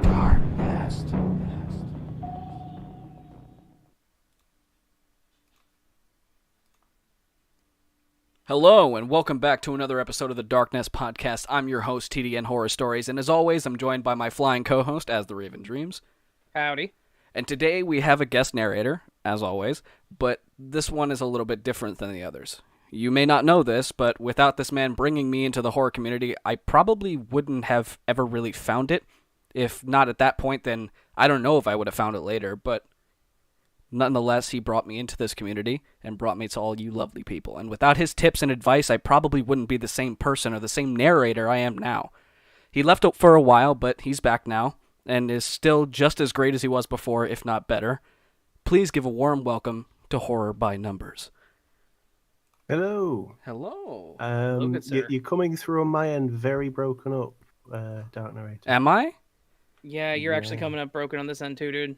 Darknest. Hello, and welcome back to another episode of the TheDarkNest Podcast. I'm your host, TDN Horror Stories, and as always, I'm joined by my flying co-host, As the Raven Dreams. Howdy. And today we have a guest narrator, as always, but this one is a little bit different than the others. You may not know this, but without this man bringing me into the horror community, I probably wouldn't have ever really found it. If not at that point, then I don't know if I would have found it later, but nonetheless, he brought me into this community and brought me to all you lovely people. And without his tips and advice, I probably wouldn't be the same person or the same narrator I am now. He left it for a while, but he's back now and is still just as great as he was before, if not better. Please give a warm welcome to Horror by Numbers. Hello. Hello. Hello, good sir. You're coming through on my end very broken up, Dark Narrator. Am I? Yeah, you're actually coming up broken on this end too, dude.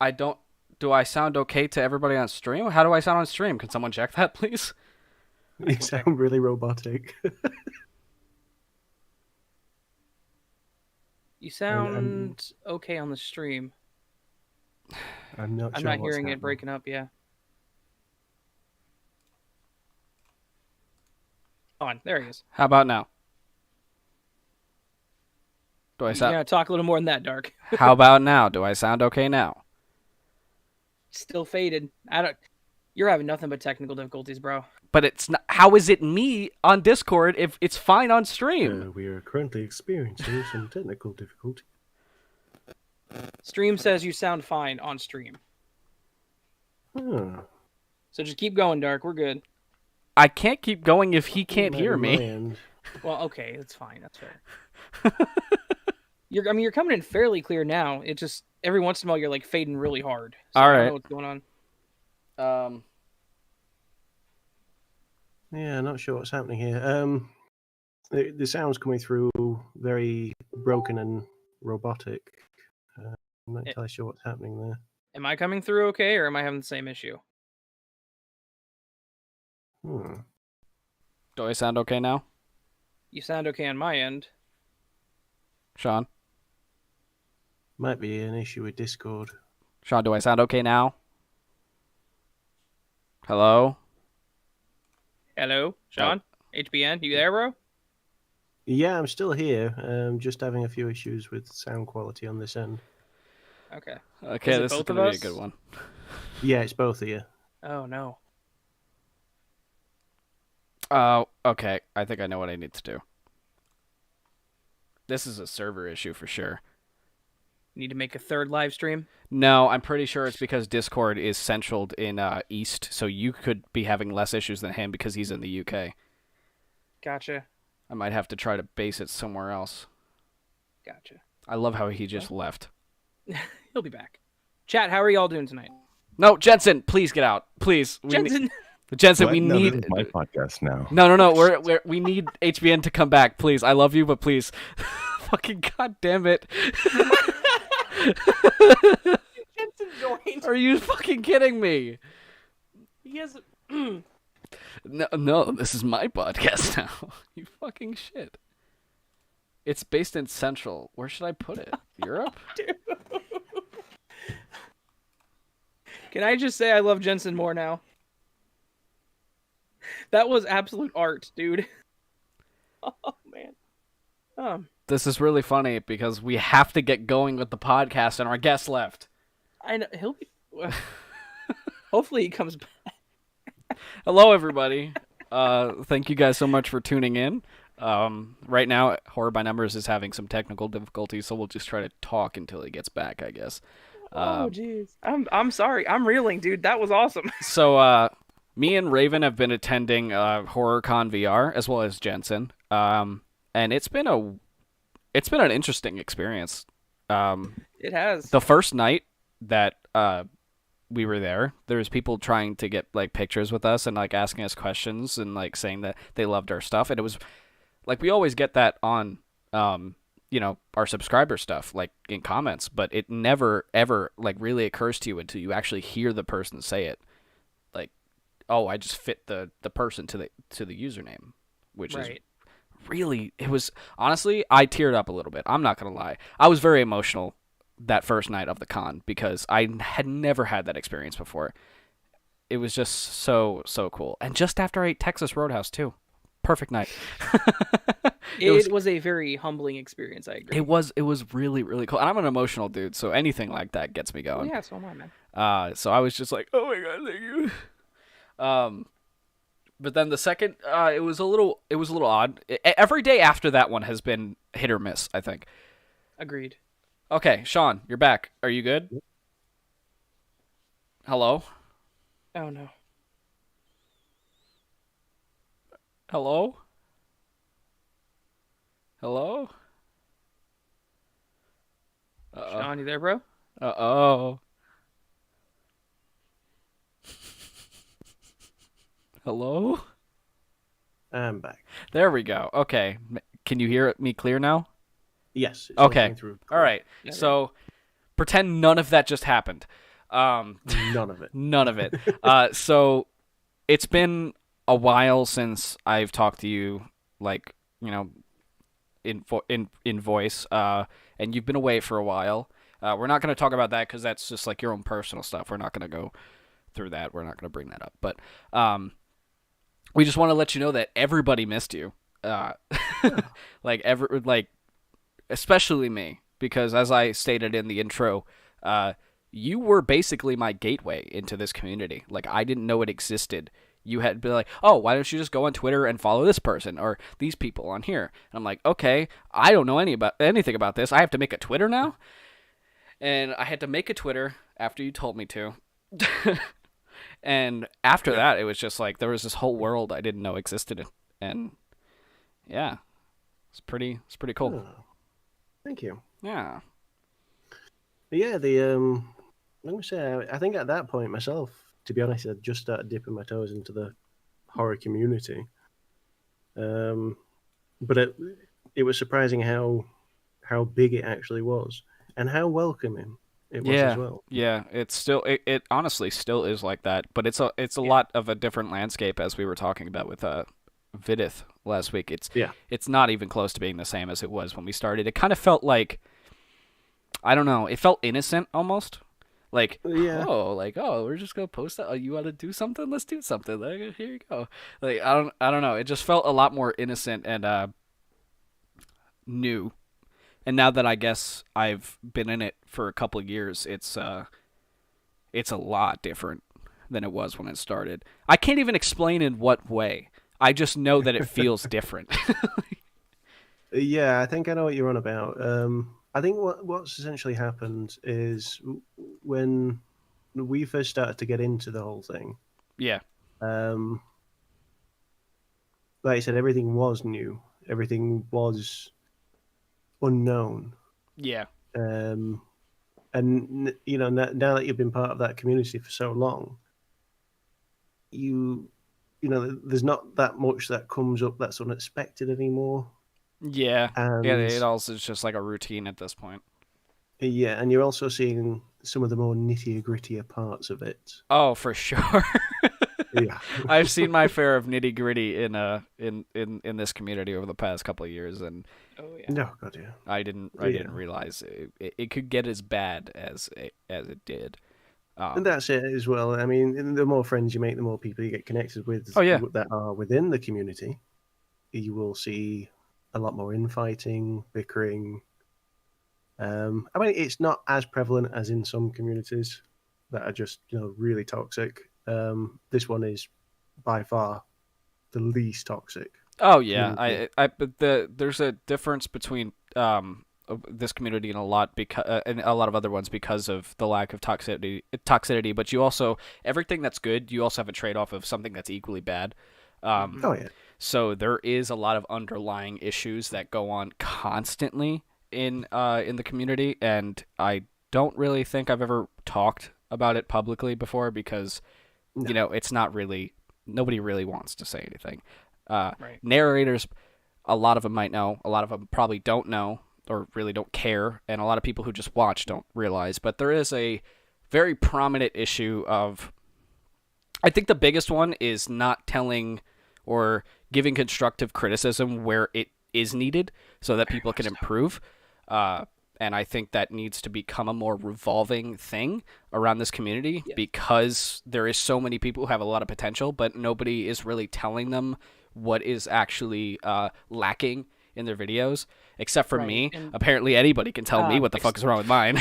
I don't... Do I sound okay to everybody on stream? How do I sound on stream? Can someone check that, please? You sound really robotic. You sound okay on the stream. I'm not I'm not hearing it breaking up, yeah. On, there he is. How about now? Do I You sound... gotta talk a little more than that, Dark. How about now? Do I sound okay now? Still faded. You're having nothing but technical difficulties, bro. But it's not... How is it me on Discord if it's fine on stream? We are currently experiencing some technical difficulty. Stream says you sound fine on stream. Huh. So just keep going, Dark. We're good. I can't keep going if he can't hear On my me. end. Well, okay, that's fine. That's fair. You're coming in fairly clear now. It just every once in a while you're like fading really hard. So All I don't right. know what's going on. Yeah, not sure what's happening here. The sound's coming through very broken and robotic. I'm not entirely sure what's happening there. Am I coming through okay, or am I having the same issue? Do I sound okay now? You sound okay on my end. Sean? Might be an issue with Discord. Sean, do I sound okay now? Hello? Hello, Sean? HBN, you there, bro? Yeah, I'm still here. Just having a few issues with sound quality on this end. Okay. Okay, Is it this is both going of to be a us? good one. Yeah, it's both of you. Oh, no. Oh, okay. I think I know what I need to do. This is a server issue for sure. Need to make a third live stream? No, I'm pretty sure it's because Discord is centraled in East, so you could be having less issues than him because he's in the UK. Gotcha. I might have to try to base it somewhere else. Gotcha. I love how he just left. He'll be back. Chat, how are y'all doing tonight? No, Jensen, please get out. Please. Jensen! Jensen, What? we No, need... this is my podcast now. No. We need HBN to come back, please. I love you, but please. Fucking goddamn it. Jensen joined! Are you fucking kidding me? He has... No, this is my podcast now. You fucking shit. It's based in Central. Where should I put it? Europe? Dude. Can I just say I love Jensen more now? That was absolute art, dude. Oh, man. This is really funny because we have to get going with the podcast and our guest left. I know. He'll be... Hopefully he comes back. Hello, everybody. Thank you guys so much for tuning in. Right now, Horror by Numbers is having some technical difficulties, so we'll just try to talk until he gets back, I guess. Oh, jeez. I'm sorry. I'm reeling, dude. That was awesome. So, me and Raven have been attending HorrorCon VR as well as Jensen, and it's been an interesting experience. It has. The first night that we were there was people trying to get like pictures with us and like asking us questions and like saying that they loved our stuff, and it was like we always get that on our subscriber stuff like in comments, but it never ever like really occurs to you until you actually hear the person say it. Like, oh, I just fit the person to the username. which is Right. really, it was, honestly, I teared up a little bit. I'm not going to lie. I was very emotional that first night of the con because I had never had that experience before. It was just so cool. And just after I ate Texas Roadhouse, too. Perfect night. It was a very humbling experience, I agree. It was really, really cool. And I'm an emotional dude, so anything like that gets me Oh, going. yeah, so am I, man. So I was just like, oh my god, thank you. But then the second, it was a little odd. Every day after that one has been hit or miss, I think. Agreed. Okay, Sean, you're back. Are you good? Hello? Oh, no. Hello? Hello? Sean, you there, bro? Uh-oh. Hello? I'm back. There we go. Okay. Can you hear me clear now? Yes. It's all Okay. coming through. All right. Yeah, So pretend none of that just happened. None of it. None of it. So it's been a while since I've talked to you, like, you know, in voice, and you've been away for a while. We're not going to talk about that because that's just like your own personal stuff. We're not going to go through that. We're not going to bring that up. But we just want to let you know that everybody missed you. Like especially me, because as I stated in the intro, you were basically my gateway into this community. Like, I didn't know it existed. You had been like, oh, why don't you just go on Twitter and follow this person or these people on here? And I'm like, okay, I don't know anything about this. I have to make a Twitter now? And I had to make a Twitter after you told me to. And after that, it was just like there was this whole world I didn't know existed. And yeah, it's pretty cool. Oh, thank you. Yeah. Yeah, let me say, I think at that point myself, to be honest, I'd just started dipping my toes into the horror community. But it was surprising how big it actually was and how welcoming it was as well. Yeah, it's still it honestly still is like that, but it's a lot of a different landscape, as we were talking about with Vidith last week. It's not even close to being the same as it was when we started. It kind of felt like, I don't know, it felt innocent almost. Like, oh, we're just gonna post that. Oh, you want to do something? Let's do something. Like, here you go. Like, I don't know. It just felt a lot more innocent and new. And now that I guess I've been in it for a couple of years, it's a lot different than it was when it started. I can't even explain in what way. I just know that it feels different. Yeah, I think I know what you're on about. I think what's essentially happened is when we first started to get into the whole thing. Yeah. Like I said, everything was new. Everything was unknown. Yeah. And you know, now that you've been part of that community for so long, you know, there's not that much that comes up that's unexpected anymore. Yeah. And It also is just like a routine at this point. Yeah, and you're also seeing some of the more nitty-grittier parts of it. Oh, for sure. Yeah. I've seen my fair of nitty-gritty in this community over the past couple of years, and Oh, yeah. No, God, yeah. I didn't realize it could get as bad as it did. And that's it as well. I mean, the more friends you make, the more people you get connected with that are within the community. You will see a lot more infighting, bickering. I mean, it's not as prevalent as in some communities that are just, you know, really toxic. This one is by far the least toxic. Oh yeah, but there's a difference between this community and a lot of other ones because of the lack of toxicity. But you also, everything that's good, you also have a trade off of something that's equally bad. Oh yeah. So there is a lot of underlying issues that go on constantly in the community, and I don't really think I've ever talked about it publicly before because you know, it's not really, nobody really wants to say anything. Right. Narrators, a lot of them might know, a lot of them probably don't know or really don't care, and a lot of people who just watch don't realize, but there is a very prominent issue of, I think the biggest one is not telling or giving constructive criticism where it is needed so that people can improve. And I think that needs to become a more revolving thing around this community because there is so many people who have a lot of potential, but nobody is really telling them what is actually lacking in their videos, except for me. And apparently anybody can tell me what the fuck is wrong with mine.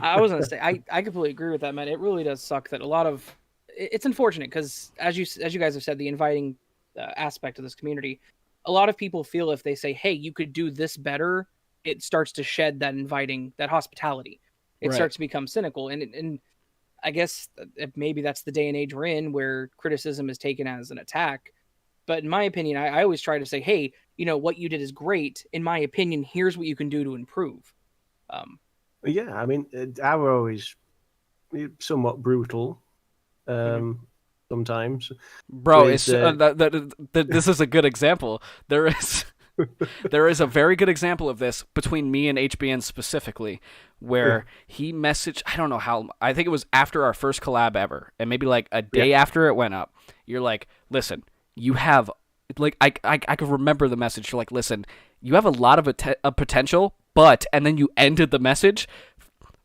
I was going to say, I completely agree with that, man. It really does suck that a lot of... It's unfortunate because, as you guys have said, the inviting aspect of this community, a lot of people feel if they say, hey, you could do this better, it starts to shed that inviting, that hospitality. It starts to become cynical. And I guess maybe that's the day and age we're in where criticism is taken as an attack. But in my opinion, I always try to say, hey, what you did is great. In my opinion, here's what you can do to improve. Yeah, I mean, our always somewhat brutal sometimes. Bro, it's this is a good example. There is a very good example of this between me and HBN specifically, where he messaged, I don't know how, I think it was after our first collab ever, and maybe like a day after it went up. You're like, listen, you have, like, I could remember the message. You're like, listen, you have a lot of potential, but, and then you ended the message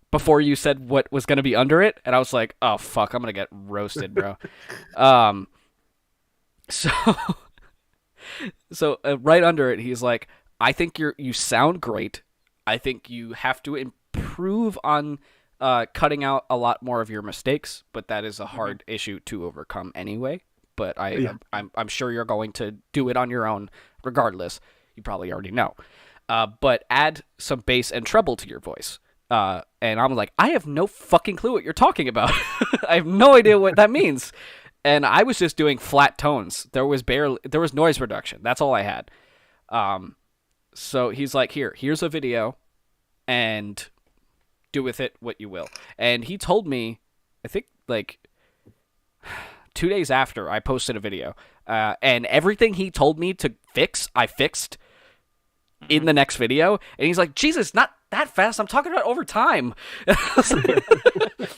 before you said what was going to be under it, and I was like, oh, fuck, I'm going to get roasted, bro. So right under it, he's like, I think you sound great. I think you have to improve on cutting out a lot more of your mistakes, but that is a hard issue to overcome anyway. But I'm sure you're going to do it on your own regardless. You probably already know. But add some bass and treble to your voice. And I'm like, I have no fucking clue what you're talking about. I have no idea what that means. And I was just doing flat tones. There was noise reduction. That's all I had. So he's like, here's a video, and do with it what you will. And he told me, I think like 2 days after I posted a video, and everything he told me to fix, I fixed in the next video. And he's like, Jesus, not that fast. I'm talking about over time.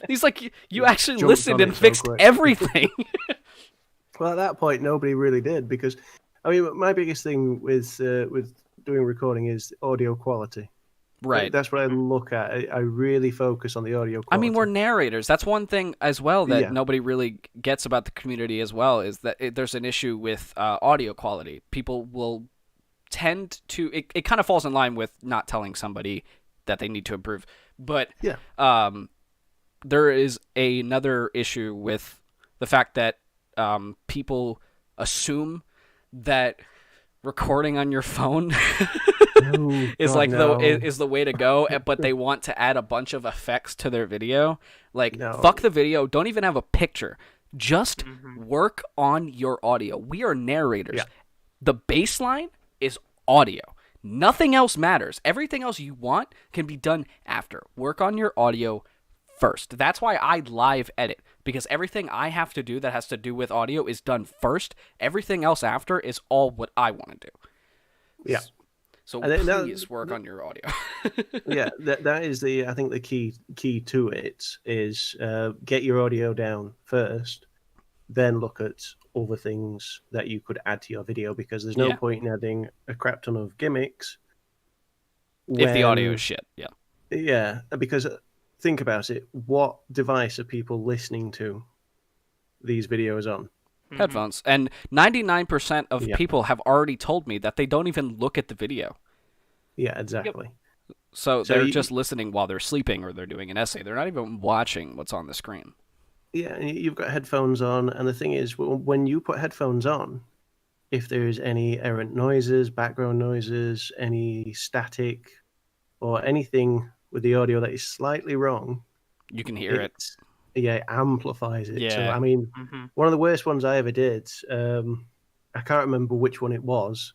He's like, you actually listened and fixed everything. Well, at that point, nobody really did, because, I mean, my biggest thing with doing recording is audio quality. Right. That's what I look at. I really focus on the audio quality. I mean, we're narrators. That's one thing as well that nobody really gets about the community as well, is that there's an issue with audio quality. People will tend to... It kind of falls in line with not telling somebody that they need to improve. But there is another issue with the fact that people assume that recording on your phone is the way to go, but they want to add a bunch of effects to their video. Like, fuck the video. Don't even have a picture. Just work on your audio. We are narrators. Yeah. The baseline is audio. Nothing else matters. Everything else you want can be done after. Work on your audio first. That's why I live edit, because everything I have to do that has to do with audio is done first. Everything else after is all what I want to do. Yeah. So please work on your audio. Yeah, that is I think the key to it is get your audio down first, then look at other things that you could add to your video, because there's no point in adding a crap ton of gimmicks if the audio is shit. Yeah, because think about it. What device are people listening to these videos on? Headphones. And 99% of people have already told me that they don't even look at the video. Yeah, exactly. Yep. So they're just listening while they're sleeping or they're doing an essay. They're not even watching what's on the screen. Yeah, and you've got headphones on, and the thing is, when you put headphones on, if there's any errant noises, background noises, any static, or anything with the audio that is slightly wrong, you can hear it. Yeah, it amplifies it. Yeah. So, I mean, one of the worst ones I ever did, I can't remember which one it was,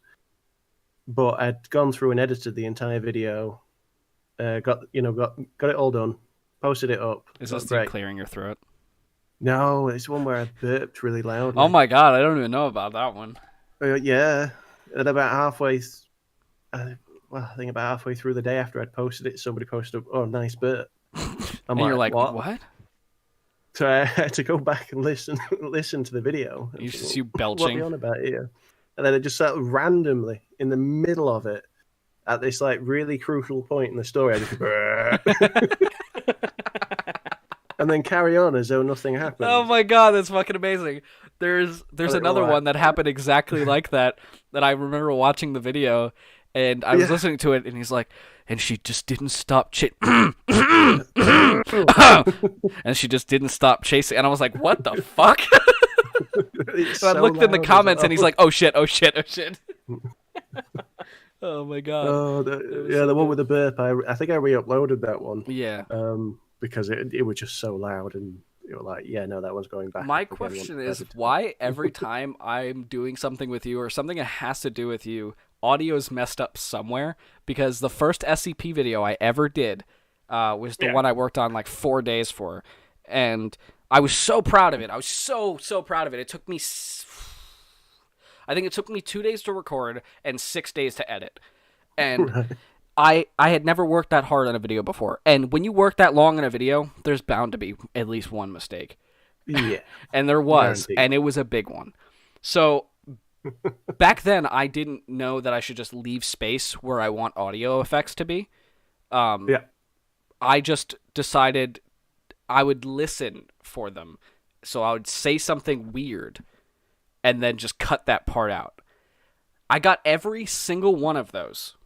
but I'd gone through and edited the entire video, got it all done, posted it up. Is this thing clearing your throat? No, it's one where I burped really loudly. Oh my god, I don't even know about that one. Yeah, and about halfway, I think about halfway through the day after I'd posted it, somebody posted up, "Oh, nice burp." And you're like, what? So I had to go back and listen to the video. You think, just you belching. What are you on about here? And then it just sat randomly in the middle of it at this like really crucial point in the story. I just and then carry on as though nothing happened. Oh my god, that's fucking amazing. There's another one that happened exactly like that I remember watching the video, and I was listening to it, and he's like, and she just didn't stop and she just didn't stop chasing, and I was like, what the fuck? So I looked in the comments, and he's like, oh shit. Oh my god. Oh, the one with the burp. I think I re-uploaded that one. Yeah. Because it was just so loud, and you were like, yeah, no, that one's going back. My question is, why every time I'm doing something with you or something that has to do with you, audio's messed up somewhere? Because the first SCP video I ever did was the one I worked on like 4 days for, and I was so proud of it. I was so proud of it. It took me, I think it took me 2 days to record and 6 days to edit, and I had never worked that hard on a video before. And when you work that long on a video, there's bound to be at least one mistake. Yeah. And there was, and it was a big one. So back then, I didn't know that I should just leave space where I want audio effects to be. I just decided I would listen for them. So I would say something weird and then just cut that part out. I got every single one of those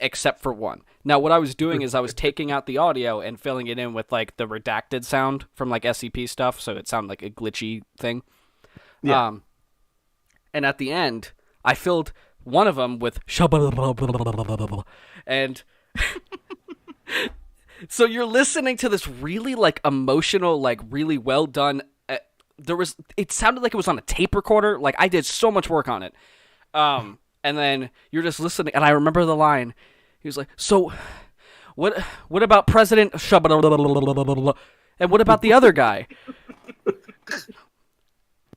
except for one. Now, what I was doing is I was taking out the audio and filling it in with like the redacted sound from like SCP stuff, so it sounded like a glitchy thing. Yeah. And at the end, I filled one of them with and so you're listening to this really like emotional, like really well done. It sounded like it was on a tape recorder. Like I did so much work on it. And then you're just listening, and I remember the line. He was like, "So, what about President and what about the other guy?"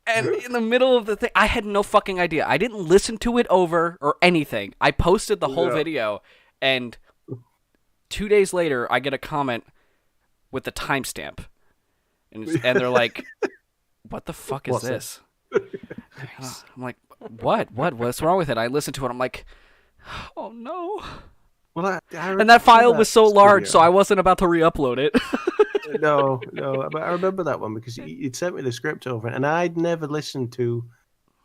And in the middle of the thing, I had no fucking idea. I didn't listen to it over or anything. I posted the whole video, and 2 days later, I get a comment with the timestamp, and they're like, "What the fuck is this?" I'm like, what's wrong with it? I listened to it. I'm like, oh no. Well, and that file was so large, so I wasn't about to re-upload it. No, but I remember that one because you'd sent me the script over, and I'd never listened to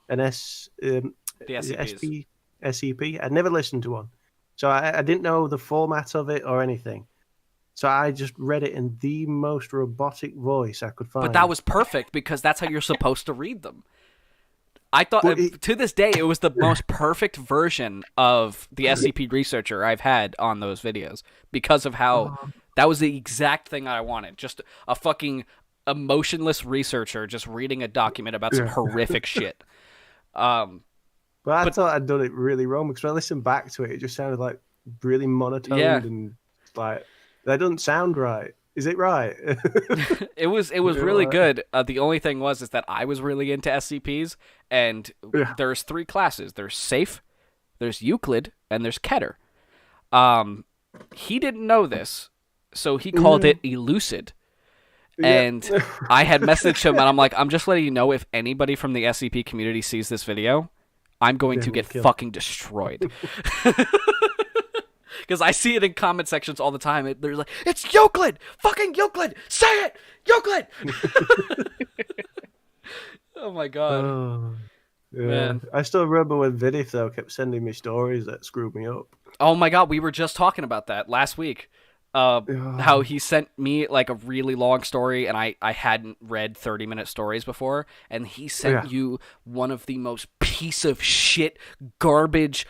an SCP. I'd never listened to one, so I didn't know the format of it or anything. So I just read it in the most robotic voice I could find. But that was perfect because that's how you're supposed to read them. I thought, to this day, it was the most perfect version of the SCP researcher I've had on those videos because of how that was the exact thing I wanted. Just a fucking emotionless researcher just reading a document about some horrific shit. But I thought I'd done it really wrong because when I listened back to it, it just sounded like really monotoned and like that doesn't sound right. Is it right? It was really good. The only thing is that I was really into SCPs, and there's 3 classes. There's Safe, there's Euclid, and there's Keter. He didn't know this, so he called it Elucid. And I had messaged him, and I'm like, I'm just letting you know if anybody from the SCP community sees this video, I'm going to get fucking destroyed. Because I see it in comment sections all the time. They're like, it's Euclid! Fucking Euclid! Say it! Euclid! Oh my god. Man. I still remember when Vidif, though, kept sending me stories that screwed me up. Oh my god, we were just talking about that last week. How he sent me like a really long story, and I hadn't read 30-minute stories before, and he sent you one of the most piece of shit, garbage,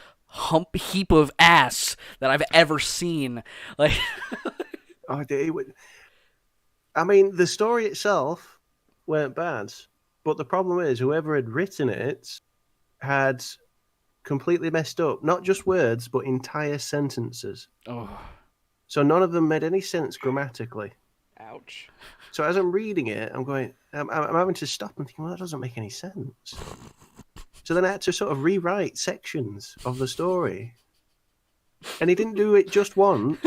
heap of ass that I've ever seen. Like, I mean, the story itself weren't bad, but the problem is whoever had written it had completely messed up not just words but entire sentences. So none of them made any sense grammatically. Ouch. So as I'm reading it, I'm having to stop and think, well, that doesn't make any sense. So then I had to sort of rewrite sections of the story. And he didn't do it just once.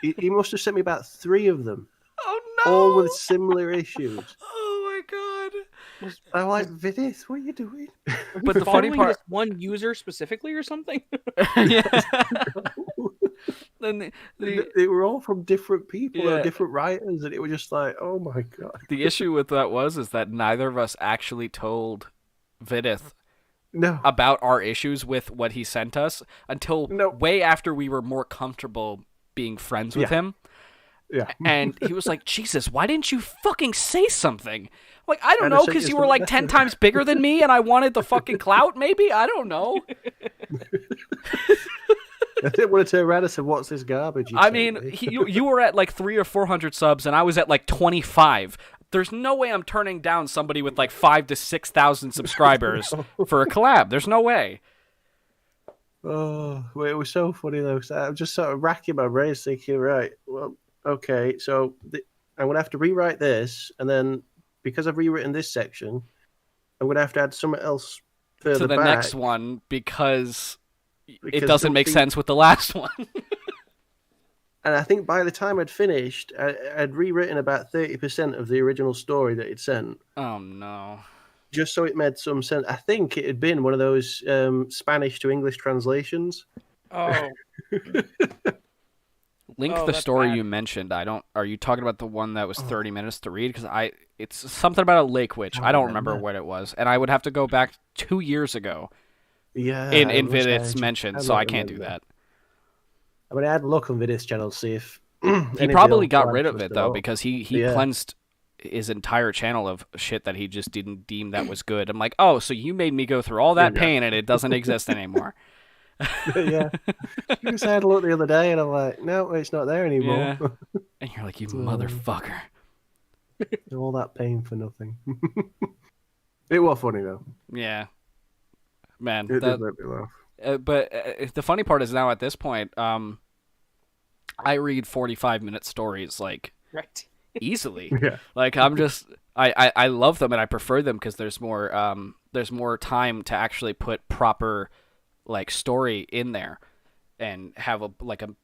He must have sent me about 3 of them. Oh all with similar issues. Oh my god! I'm like, Vidith, what are you doing? But the funny part, this one user specifically or something. Yeah. Then they were all from different people and different writers, and it was just like, oh my god. The issue with that is that neither of us actually told Vidith about our issues with what he sent us until way after we were more comfortable being friends with him. Yeah. And he was like, Jesus, why didn't you fucking say something? Like, I don't know, because you were like 10 times bigger than me and I wanted the fucking clout, maybe? I don't know. I didn't want to turn around and say, what's this garbage? I mean, you were at like 300 or 400 subs and I was at like 25. There's no way I'm turning down somebody with like 5,000 to 6,000 subscribers for a collab. There's no way. Oh, well, it was so funny though. So I'm just sort of racking my brains thinking, right, well, okay, so I'm going to have to rewrite this, and then because I've rewritten this section, I'm going to have to add something else further to the back next one because it doesn't make sense with the last one. And I think by the time I'd finished, I'd rewritten about 30% of the original story that he'd sent. Oh, no. Just so it made some sense. I think it had been one of those Spanish to English translations. Oh. Link the story you mentioned. Are you talking about the one that was 30 minutes to read? Because it's something about a lake witch. I don't remember what it was. And I would have to go back 2 years ago. Yeah. In Vidith's mention, so I can't do that. I mean, I had a look on Vidith's channel to see if he probably got rid of it though, because he cleansed his entire channel of shit that he just didn't deem that was good. I'm like, oh, so you made me go through all that pain and it doesn't exist anymore. Yeah. Because I had a look the other day and I'm like, no, it's not there anymore. Yeah. And you're like, you motherfucker. All that pain for nothing. It was funny though. Yeah. Man. It did make me laugh. But the funny part is now at this point, I read 45-minute stories like easily. Yeah. Like I'm just I love them and I prefer them because there's more time to actually put proper like story in there and have a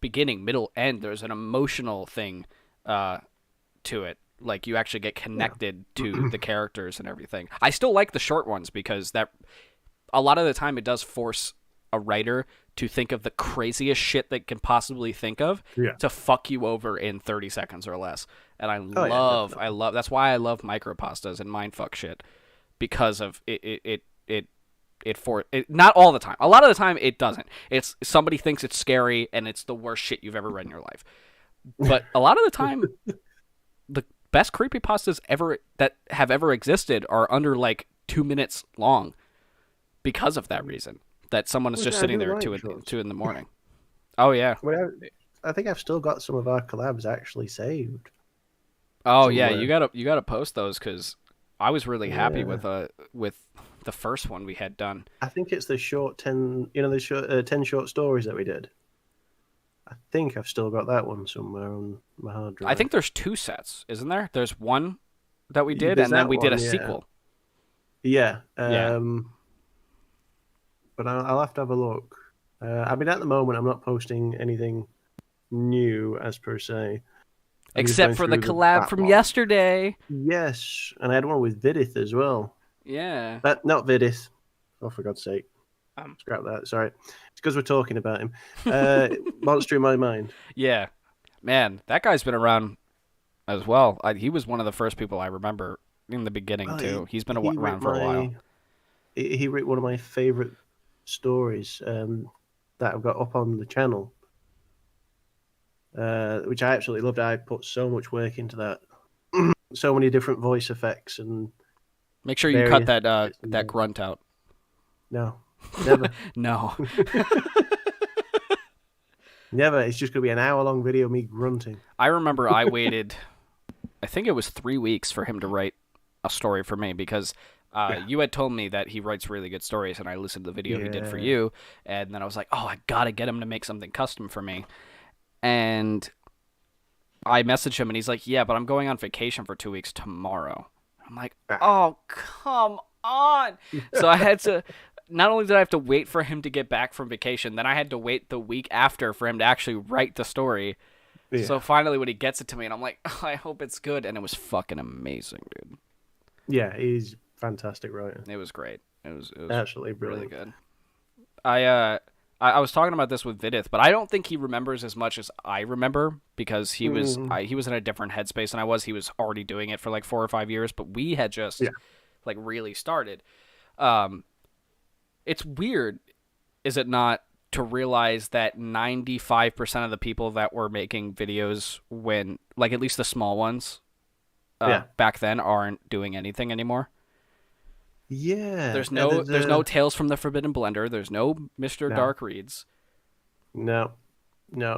beginning, middle, end. There's an emotional thing to it. Like you actually get connected to the characters and everything. I still like the short ones because that a lot of the time it does force a writer to think of the craziest shit they can possibly think of to fuck you over in 30 seconds or less. And I love that's why I love micropastas and mindfuck shit, because of it not all the time. A lot of the time it doesn't. It's somebody thinks it's scary and it's the worst shit you've ever read in your life. But a lot of the time the best creepypastas that have ever existed are under like 2 minutes long because of that reason. That someone is just sitting there 2 in the morning. Oh yeah. Well, I think I've still got some of our collabs actually saved. Oh somewhere. Yeah, you gotta post those because I was really happy with the first one we had done. I think it's the short 10 short stories that we did. I think I've still got that one somewhere on my hard drive. I think there's 2 sets, isn't there? There's one that we did, and then we did a sequel. Yeah. But I'll have to have a look. I mean, at the moment, I'm not posting anything new as per se. Except for the collab from yesterday. Yes, and I had one with Vidith as well. Yeah. Not Vidith. Oh, for God's sake. Scrap that. Sorry. It's because we're talking about him. Monster in My Mind. Yeah. Man, that guy's been around as well. He was one of the first people I remember in the beginning, too. He's been around for a while. He wrote one of my favorite stories that I've got up on the channel, which I absolutely loved. I put so much work into that. So many different voice effects and make sure you cut that grunt out. No, never. No. Never. It's just going to be an hour-long video of me grunting. I remember I waited, I think it was 3 weeks for him to write a story for me because you had told me that he writes really good stories, and I listened to the video he did for you, and then I was like, oh, I got to get him to make something custom for me. And I messaged him, and he's like, yeah, but I'm going on vacation for 2 weeks tomorrow. I'm like, oh, come on. So I had to, not only did I have to wait for him to get back from vacation, then I had to wait the week after for him to actually write the story. So finally when he gets it to me, and I'm like, oh, I hope it's good, and it was fucking amazing, dude. Yeah, he's fantastic writer. It was great. It was absolutely brilliant. Really good. I was talking about this with Vidith, but I don't think he remembers as much as I remember because he was in a different headspace than I was. He was already doing it for like 4 or 5 years, but we had just like really started. It's weird, is it not, to realize that 95% of the people that were making videos when, like, at least the small ones back then, aren't doing anything anymore. Yeah. There's no Tales from the Forbidden Blender. There's no Mr. Dark Reads. No.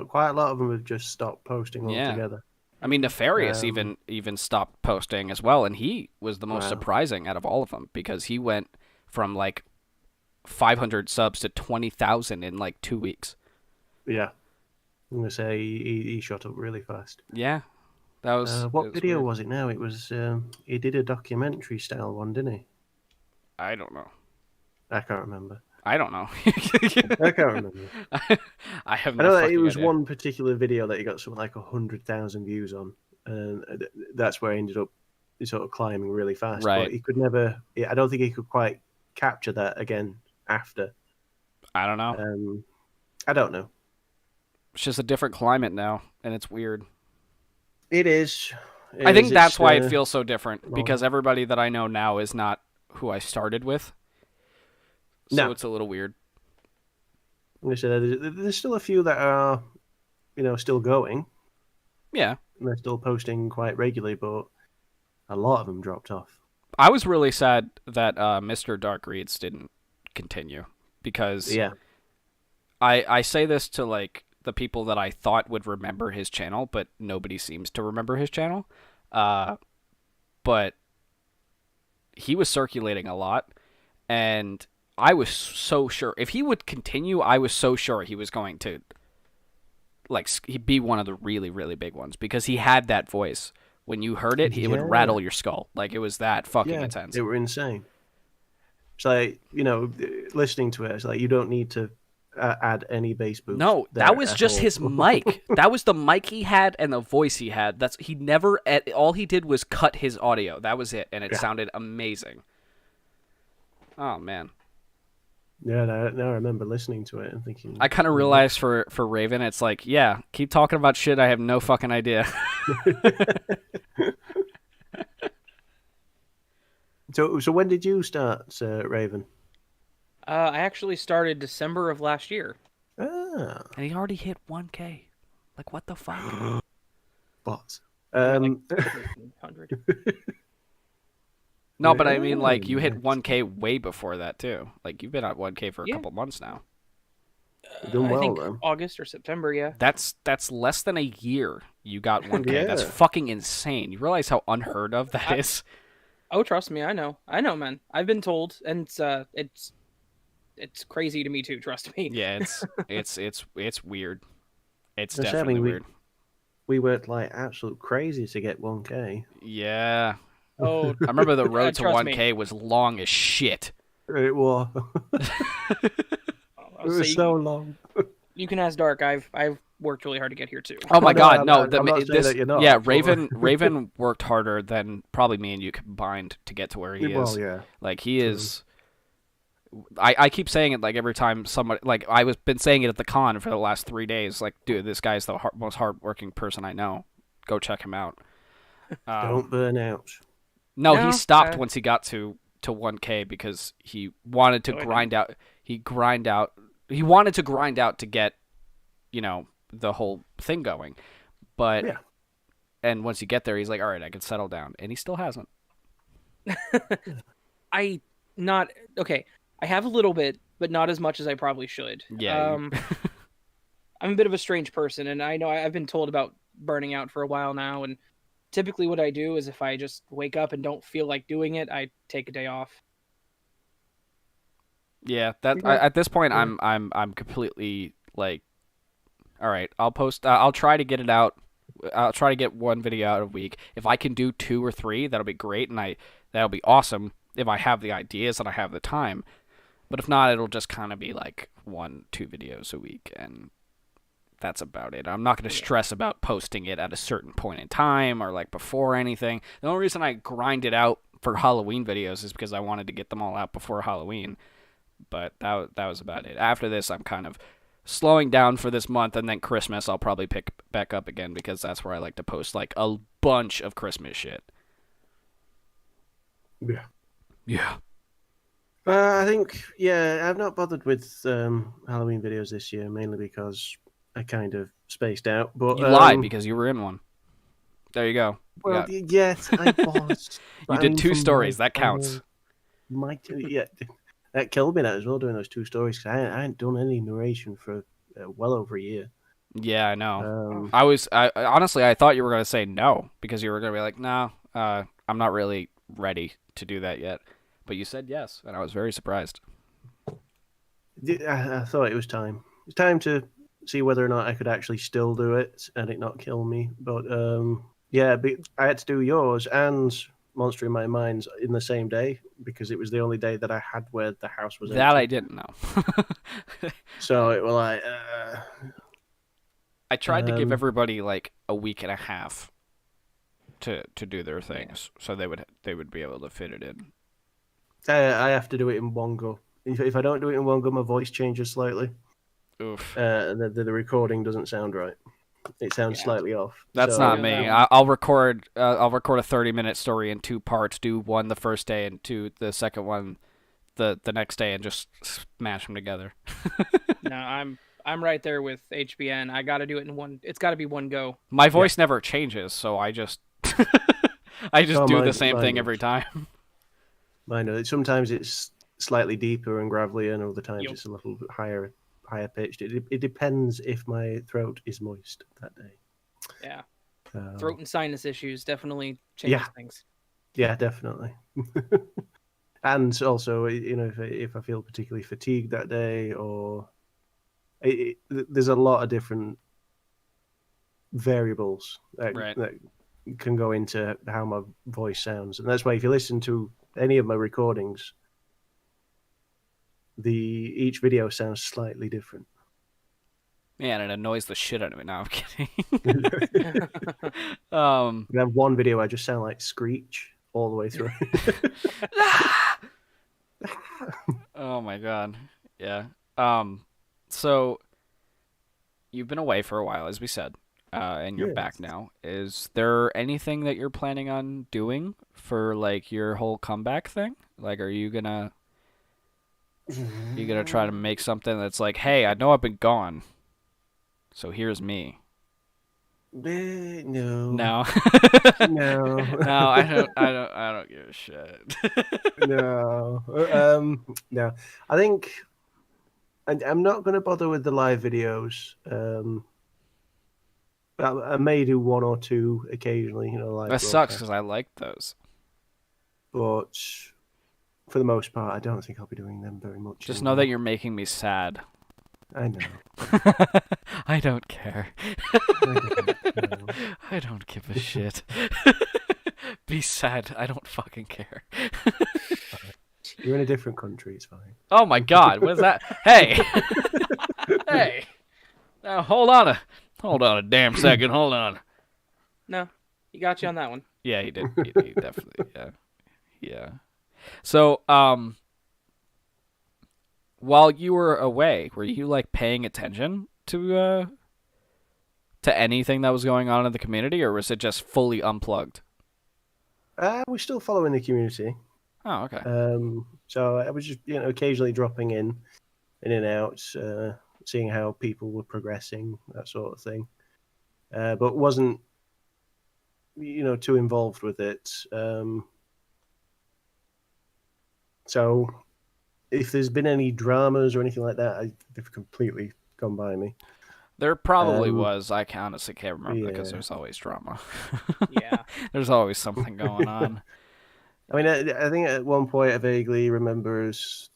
Quite a lot of them have just stopped posting altogether. I mean, Nefarious even stopped posting as well, and he was the most surprising out of all of them because he went from like 500 subs to 20,000 in like 2 weeks. Yeah, I'm gonna say he shot up really fast. Yeah, that was. What video was it? Now it was. He did a documentary style one, didn't he? I don't know. I can't remember. I don't know. I can't remember. I have. No I know that it was idea. one particular video that he got something like 100,000 views on, and that's where he ended up sort of climbing really fast. Right. But he could never. I don't think he could quite capture that again after. I don't know. I don't know. It's just a different climate now, and it's weird. It is. I think that's why it feels so different, because everybody that I know now is not who I started with. So it's a little weird. There's still a few that are, still going. Yeah. And they're still posting quite regularly, but a lot of them dropped off. I was really sad that Mr. Dark Reads didn't continue, because I say this to like the people that I thought would remember his channel, but nobody seems to remember his channel. But he was circulating a lot, and I was so sure if he would continue, I was so sure he was going to like he'd be one of the really, really big ones, because he had that voice. When you heard it, it would rattle your skull. Like, it was that fucking intense. They were insane. It's like, listening to it, it's like you don't need to add any bass boost. No, that was just his mic. That was the mic he had and the voice he had. All he did was cut his audio. That was it, and it sounded amazing. Oh, man. Yeah, now I remember listening to it and thinking... I kind of realized for Raven, it's like, yeah, keep talking about shit I have no fucking idea. So when did you start, Raven? I actually started December of last year. Ah. And he already hit 1K. Like, what the fuck? Bots. Like 1,300. No, but I mean, like, you hit 1K way before that, too. Like, you've been at 1K for a couple months now. Doing well, I think though. August or September, yeah. That's less than a year you got 1K. That's fucking insane. You realize how unheard of that is? Oh, trust me, I know, man. I've been told, and it's crazy to me too. Trust me. Yeah, it's weird. It's definitely weird. We worked like absolute crazy to get 1K. Yeah. Oh, I remember the road to 1K was long as shit. It was. It was so long. You can ask Dark. I've worked really hard to get here too. Oh my god, no! Raven worked harder than probably me and you combined to get to where he is. Well, yeah. Like, he is. I keep saying it, like, every time somebody, like, been saying it at the con for the last 3 days. Like, dude, this guy's the most hardworking person I know. Go check him out. Don't burn out. No, he stopped once he got to 1K because he wanted to grind out. He wanted to grind out to get, the whole thing going. But and once you get there, he's like, all right, I can settle down, and he still hasn't. I have a little bit, but not as much as I probably should. Yeah. I'm a bit of a strange person, and I know I've been told about burning out for a while now, and typically what I do is if I just wake up and don't feel like doing it, I take a day off. Yeah, at this point I'm completely like, all right, I'll post. I'll try to get it out. I'll try to get one video out a week. If I can do 2 or 3, that'll be great, and that'll be awesome if I have the ideas and I have the time. But if not, it'll just kind of be like 1-2 videos a week, and that's about it. I'm not going to stress about posting it at a certain point in time or like before anything. The only reason I grind it out for Halloween videos is because I wanted to get them all out before Halloween. But that was about it. After this, I'm kind of slowing down for this month, and then Christmas I'll probably pick back up again because that's where I like to post like a bunch of Christmas shit. Yeah. Yeah. I think, I've not bothered with Halloween videos this year, mainly because I kind of spaced out. But you lied because you were in one. There you go. Well, yes, I was. You did 2 stories. That counts. That killed me, that as well, doing those 2 stories, because I hadn't done any narration for well over a year. Yeah, I know. I honestly, I thought you were going to say no, because you were going to be like, no, I'm not really ready to do that yet. But you said yes, and I was very surprised. I thought it was time. It was time to see whether or not I could actually still do it and it not kill me. But I had to do yours and Monster in My Minds in the same day because it was the only day that I had where the house was empty. That I didn't know. So it was like... I tried to give everybody like a week and a half to do their things, so they would be able to fit it in. I have to do it in one go. If I don't do it in one go, my voice changes slightly. Oof. And the recording doesn't sound right. It sounds slightly off. That's not me. I'll record a 30-minute story in 2 parts. Do one the first day and 2 the second one the next day, and just smash them together. No, I'm right there with HBN. I got to do it in one. It's got to be one go. My voice never changes, so I just do the same thing every time. I know. Sometimes it's slightly deeper and gravelier, and other times it's a little bit higher pitched. It depends if my throat is moist that day. Yeah. Throat and sinus issues definitely change things. Yeah, definitely. And also, if I feel particularly fatigued that day, or there's a lot of different variables that can go into how my voice sounds, and that's why if you listen to any of my recordings, each video sounds slightly different. Man, it annoys the shit out of me. No, I'm kidding. I have one video I just sound like Screech all the way through. Oh my god. Yeah. So you've been away for a while, as we said, and you're back now. Is there anything that you're planning on doing for like your whole comeback thing? Like, are you gonna try to make something that's like, hey, I know I've been gone, so here's me? No. No. No. No, I don't give a shit. No. No. I think I'm not going to bother with the live videos. I may do 1 or 2 occasionally, live. That sucks because I like those. But for the most part, I don't think I'll be doing them very much. Just know that you're making me sad. I know. I don't care. I don't give a shit. Be sad. I don't fucking care. You're in a different country. It's fine. Oh my god, what is that? Hey, hey. Now hold on a damn second. Hold on. No, he got you on that one. Yeah, he did. He definitely. Yeah. So, while you were away, were you like paying attention to anything that was going on in the community, or was it just fully unplugged? We're still following the community. Oh, okay. So I was just occasionally dropping in and out, seeing how people were progressing, that sort of thing. But wasn't too involved with it. So if there's been any dramas or anything like that, they've completely gone by me. There probably was. I honestly can't remember because there's always drama. Yeah. There's always something going on. I mean, I think at one point I vaguely remember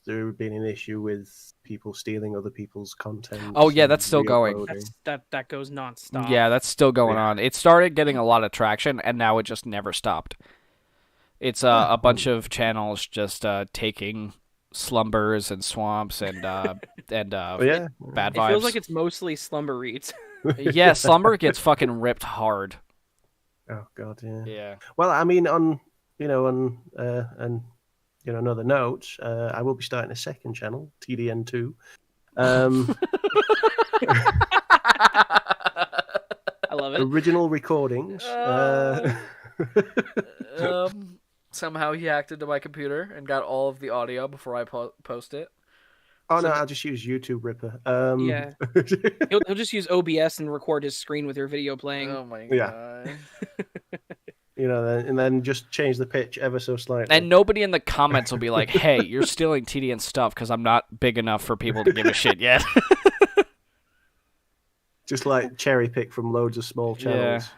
there being an issue with people stealing other people's content. Oh, yeah, that's still going. That goes nonstop. Yeah, that's still going on. It started getting a lot of traction, and now it just never stopped. It's a bunch of channels just taking slumbers and swamps and bad vibes. It feels like it's mostly slumber reads. Yeah, Slumber gets fucking ripped hard. Oh God, yeah. Yeah. Well, I mean, on another note, I will be starting a second channel, TDN2. I love it. Original recordings. Somehow he hacked into my computer and got all of the audio before I post it. Oh, no, I'll just use YouTube Ripper. Yeah. He'll just use OBS and record his screen with your video playing. Oh, my God. And then just change the pitch ever so slightly. And nobody in the comments will be like, hey, you're stealing TDN stuff because I'm not big enough for people to give a shit yet. Just like cherry pick from loads of small channels. Yeah.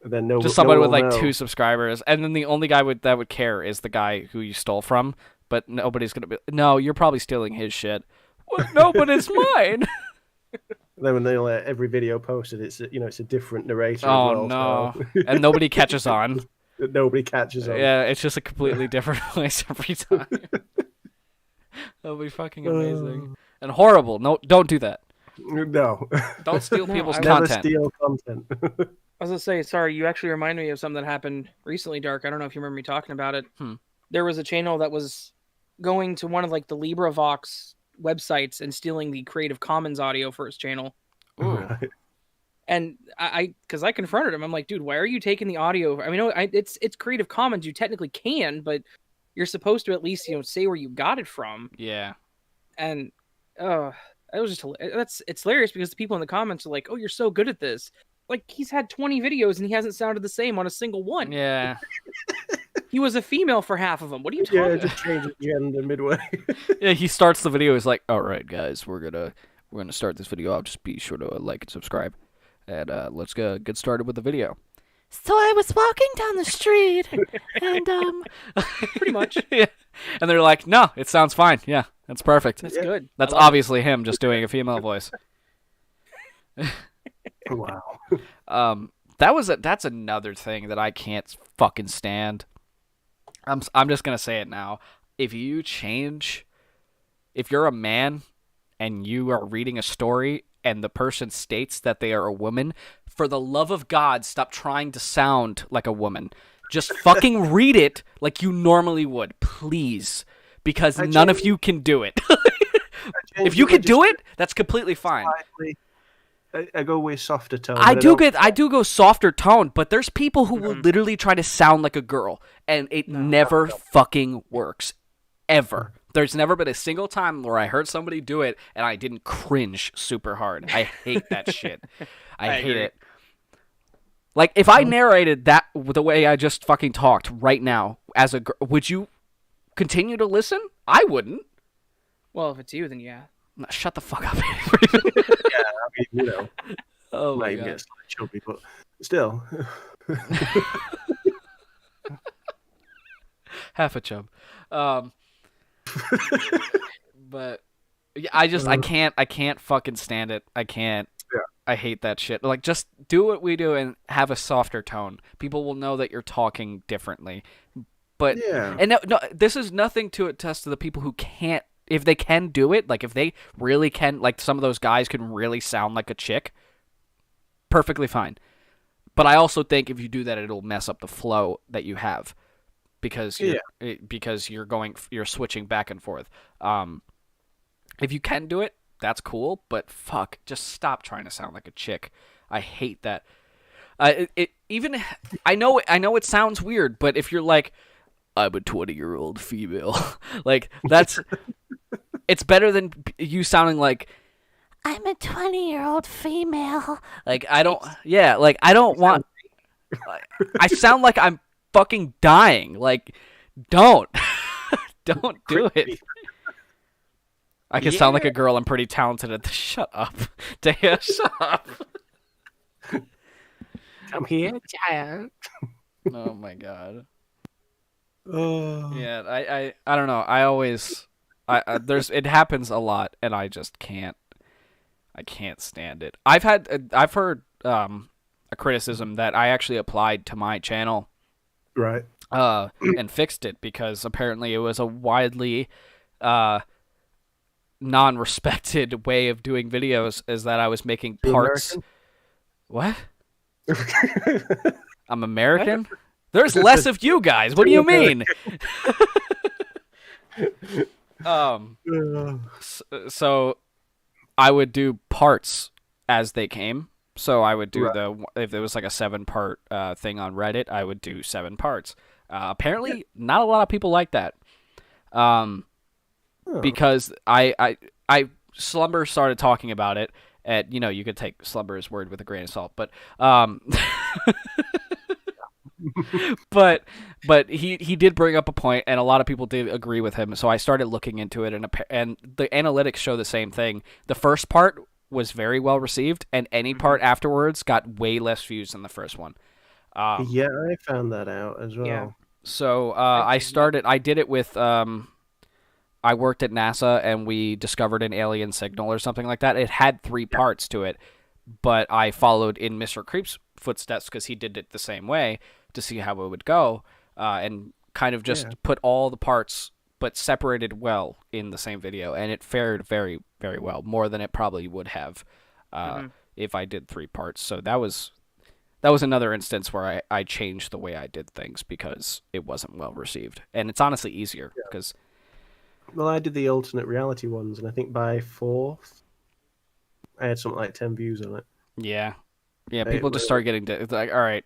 And then just somebody with like 2 subscribers. And then the only guy that would care is the guy who you stole from. But nobody's going to be... No, you're probably stealing his shit. Well, no, but it's mine. Then when they'll every video posted, it's a different narrator. Oh, as well, no. And nobody catches on. Nobody catches on. Yeah, it's just a completely different place every time. That'll be fucking amazing. And horrible. No, don't do that. No. Don't steal people's never content. Steal content. I was going to say, sorry, you actually remind me of something that happened recently, Dark. I don't know if you remember me talking about it. There was a channel that was going to one of like the LibriVox websites and stealing the Creative Commons audio for his channel. Right. And because I confronted him, I'm like, dude, why are you taking the audio? I mean, it's Creative Commons. You technically can, but you're supposed to at least say where you got it from. Yeah. And it was just it's hilarious because the people in the comments are like, oh, you're so good at this. Like, he's had 20 videos and he hasn't sounded the same on a single one. Yeah. He was a female for half of them. What are you talking about? Yeah, just change the gender midway. Yeah, he starts the video. He's like, all right, guys, we're gonna start this video. I'll just be sure to like and subscribe. And let's get started with the video. So I was walking down the street, and pretty much. Yeah. And they're like, no, it sounds fine. Yeah, that's perfect. That's good. That's obviously him just doing a female voice. Wow. That's another thing that I can't fucking stand. I'm just gonna say it now. If you're a man and you are reading a story and the person states that they are a woman, for the love of God, stop trying to sound like a woman. Just fucking read it like you normally would, please. Because none of you can do it. If you can do it, that's completely fine. I go with softer tone. I do go softer tone, but there's people who will literally try to sound like a girl, and it never fucking works. Ever. There's never been a single time where I heard somebody do it and I didn't cringe super hard. I hate that shit. I hate it. Like, if I narrated that the way I just fucking talked right now as a girl, would you continue to listen? I wouldn't. Well, if it's you, then yeah. No, shut the fuck up. Yeah, I mean, Oh my God. Get chubby, but still. Half a chub. But yeah, I can't fucking stand it. I can't. Yeah. I hate that shit. Like, just do what we do and have a softer tone. People will know that you're talking differently. But and no, this is nothing to attest to the people who can't. If they can do it, like if they really can, like some of those guys can really sound like a chick, perfectly fine. But I also think if you do that, it'll mess up the flow that you have, because you're switching back and forth. If you can do it, that's cool. But fuck, just stop trying to sound like a chick. I hate that. I know it sounds weird, but if you're like, I'm a 20-year-old female, like that's. It's better than you sounding like, I'm a 20-year-old female. Like, I don't want... I sound like I'm fucking dying. Like, don't. Don't do it. I can sound like a girl. I'm pretty talented at this. Shut up. Daya, shut up. Come here, child. Oh, my God. Oh. Yeah, I don't know. I always... it happens a lot, and I just can't. I can't stand it. I've heard a criticism that I actually applied to my channel, right? And fixed it because apparently it was a widely non-respected way of doing videos is that I was making parts. What? I'm American? There's less of you guys. What do you mean? So I would do parts as they came. So I would do if there was like a 7-part thing on Reddit, I would do 7 parts. Apparently, not a lot of people like that. Because I Slumber started talking about it. And you could take Slumber's word with a grain of salt, but but he did bring up a point, and a lot of people did agree with him. So I started looking into it, and the analytics show the same thing. The first part was very well received, and any part afterwards got way less views than the first one. Yeah, I found that out as well. Yeah. So I did it with I worked at NASA, and we discovered an alien signal or something like that. It had 3 parts to it, but I followed in Mr. Creep's footsteps because he did it the same way to see how it would go, and kind of just put all the parts but separated well in the same video, and it fared very, very well, more than it probably would have if I did 3 parts. So that was another instance where I changed the way I did things because it wasn't well received, and it's honestly easier because. Well, I did the alternate reality ones, and I think by 4th, I had something like 10 views on it. Yeah, people just start getting it's like, all right,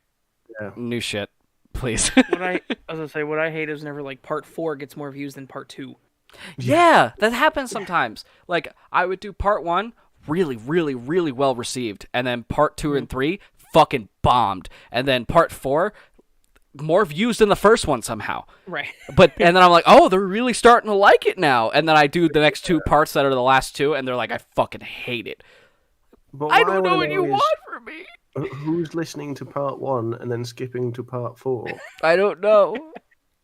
new shit, please. What I was gonna say, what I hate is whenever like part 4 gets more views than part 2. Yeah, that happens sometimes. Like I would do part 1 really, really, really well received, and then part 2 and 3 fucking bombed, and then part 4 more views than the first one somehow. Right. And then I'm like, oh, they're really starting to like it now. And then I do the next 2 parts that are the last 2, and they're like, I fucking hate it. But I don't know what you want from me. Who's listening to part 1 and then skipping to part 4? I don't know.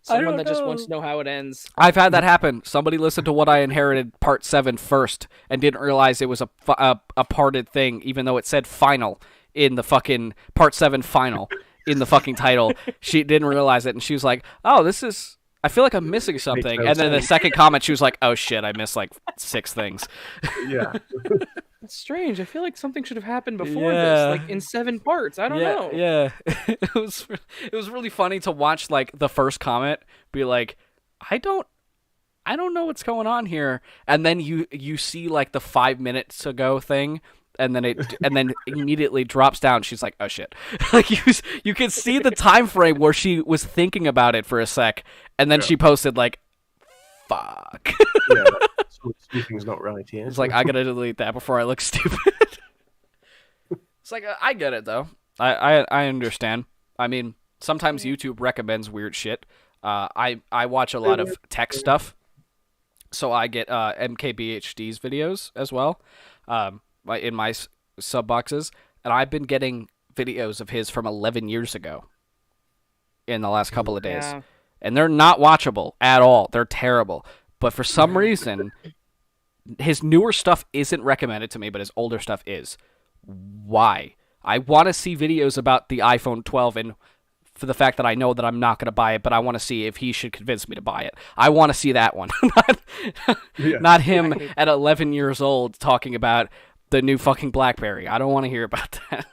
Someone that just wants to know how it ends. I've had that happen. Somebody listened to What I Inherited part 7 first and didn't realize it was a parted thing, even though it said final in the fucking part 7 final. In the fucking title. She didn't realize it, and she was like, oh, I feel like I'm missing something. And then the second comment, she was like, oh shit, I missed like 6 things. Yeah. That's strange. I feel like something should have happened before this, like in 7 parts. I don't know. Yeah. It was really funny to watch like the first comment be like, I don't know what's going on here. And then you see like the 5 minutes ago thing, and then immediately drops down. She's like, oh shit. Like you can see the time frame where she was thinking about it for a sec, and then she posted like, fuck. Yeah, something's not right here. It's like, I gotta delete that before I look stupid. It's like, I get it though. I understand. I mean, sometimes YouTube recommends weird shit. I watch a lot of tech stuff, so I get MKBHD's videos as well. In my sub boxes, and I've been getting videos of his from 11 years ago in the last couple of days, and they're not watchable at all. They're terrible, but for some reason, his newer stuff isn't recommended to me, but his older stuff is. Why? I want to see videos about the iPhone 12, and for the fact that I know that I'm not going to buy it, but I want to see if he should convince me to buy it. I want to see that one, not him at 11 years old talking about the new fucking BlackBerry. I don't want to hear about that.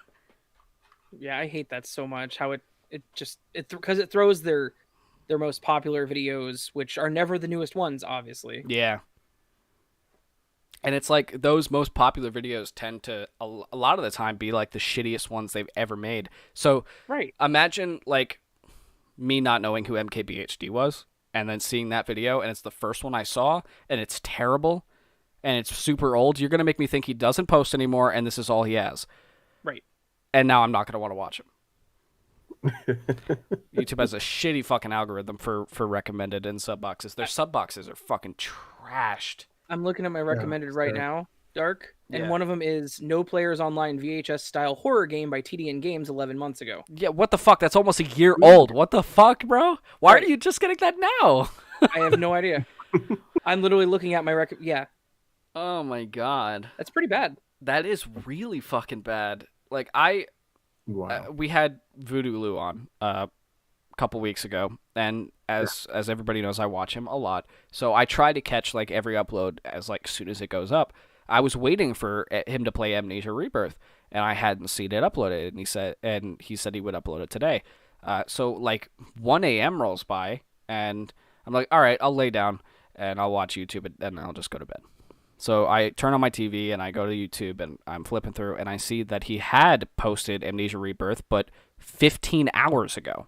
Yeah, I hate that so much. How it because it throws their most popular videos, which are never the newest ones, obviously. Yeah. And it's like those most popular videos tend to a lot of the time be like the shittiest ones they've ever made. So imagine like me not knowing who MKBHD was, and then seeing that video, and it's the first one I saw, and it's terrible. And it's super old. You're going to make me think he doesn't post anymore, and this is all he has. Right. And now I'm not going to want to watch him. YouTube has a shitty fucking algorithm for recommended and sub boxes. Their sub boxes are fucking trashed. I'm looking at my recommended right now, Dark, and one of them is No Players Online VHS-style horror game by TDN Games 11 months ago. Yeah, what the fuck? That's almost a year old. What the fuck, bro? Why are you just getting that now? I have no idea. I'm literally looking at my Yeah. Oh my god. That's pretty bad. That is really fucking bad. Like, we had Voodoo Lou on a couple weeks ago, and as everybody knows, I watch him a lot. So I try to catch like every upload as soon as it goes up. I was waiting for him to play Amnesia Rebirth, and I hadn't seen it uploaded, and he said he would upload it today. So 1 a.m. rolls by, and I'm like, all right, I'll lay down and I'll watch YouTube, and then I'll just go to bed. So I turn on my TV and I go to YouTube, and I'm flipping through, and I see that he had posted Amnesia Rebirth, but 15 hours ago.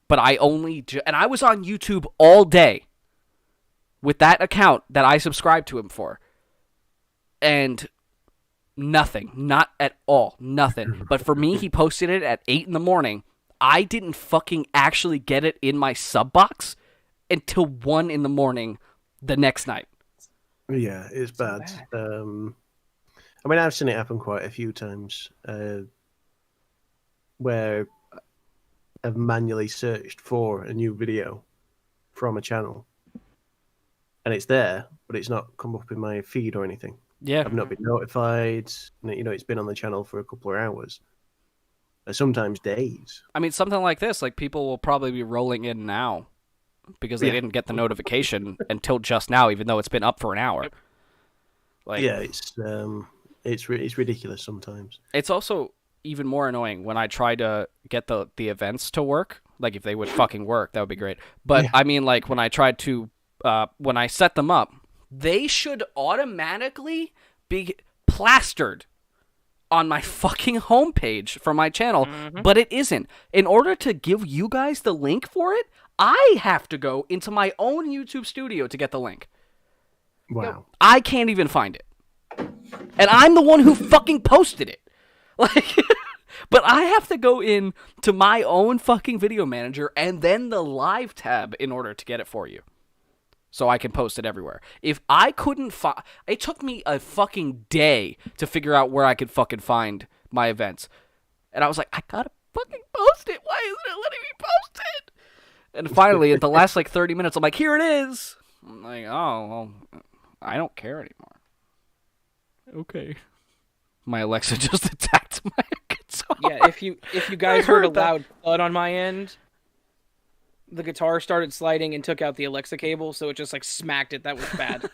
But I was on YouTube all day with that account that I subscribed to him for. And nothing. Not at all. Nothing. But for me, he posted it at 8 in the morning. I didn't fucking actually get it in my sub box until 1 in the morning the next night. Yeah, it's bad. I mean, I've seen it happen quite a few times where I've manually searched for a new video from a channel, and it's there, but it's not come up in my feed or anything. Yeah, I've not been notified. It's been on the channel for a couple of hours, sometimes days. I mean, something like this, people will probably be rolling in now because they didn't get the notification until just now, even though it's been up for an hour. It's ridiculous sometimes. It's also even more annoying when I try to get the events to work. If they would fucking work, that would be great. But I mean, when I tried to, when I set them up, they should automatically be plastered on my fucking homepage for my channel, but it isn't. In order to give you guys the link for it, I have to go into my own YouTube studio to get the link. Wow. I can't even find it. And I'm the one who fucking posted it. But I have to go in to my own fucking video manager and then the live tab in order to get it for you. So I can post it everywhere. If I couldn't find... It took me a fucking day to figure out where I could fucking find my events. And I was like, I gotta fucking post it. Why isn't it letting me post it? And finally, at the last 30 minutes, I'm like, here it is. I'm like, oh, well, I don't care anymore. Okay. My Alexa just attacked my guitar. Yeah, if you guys heard a loud thud on my end, the guitar started sliding and took out the Alexa cable, so it just smacked it. That was bad.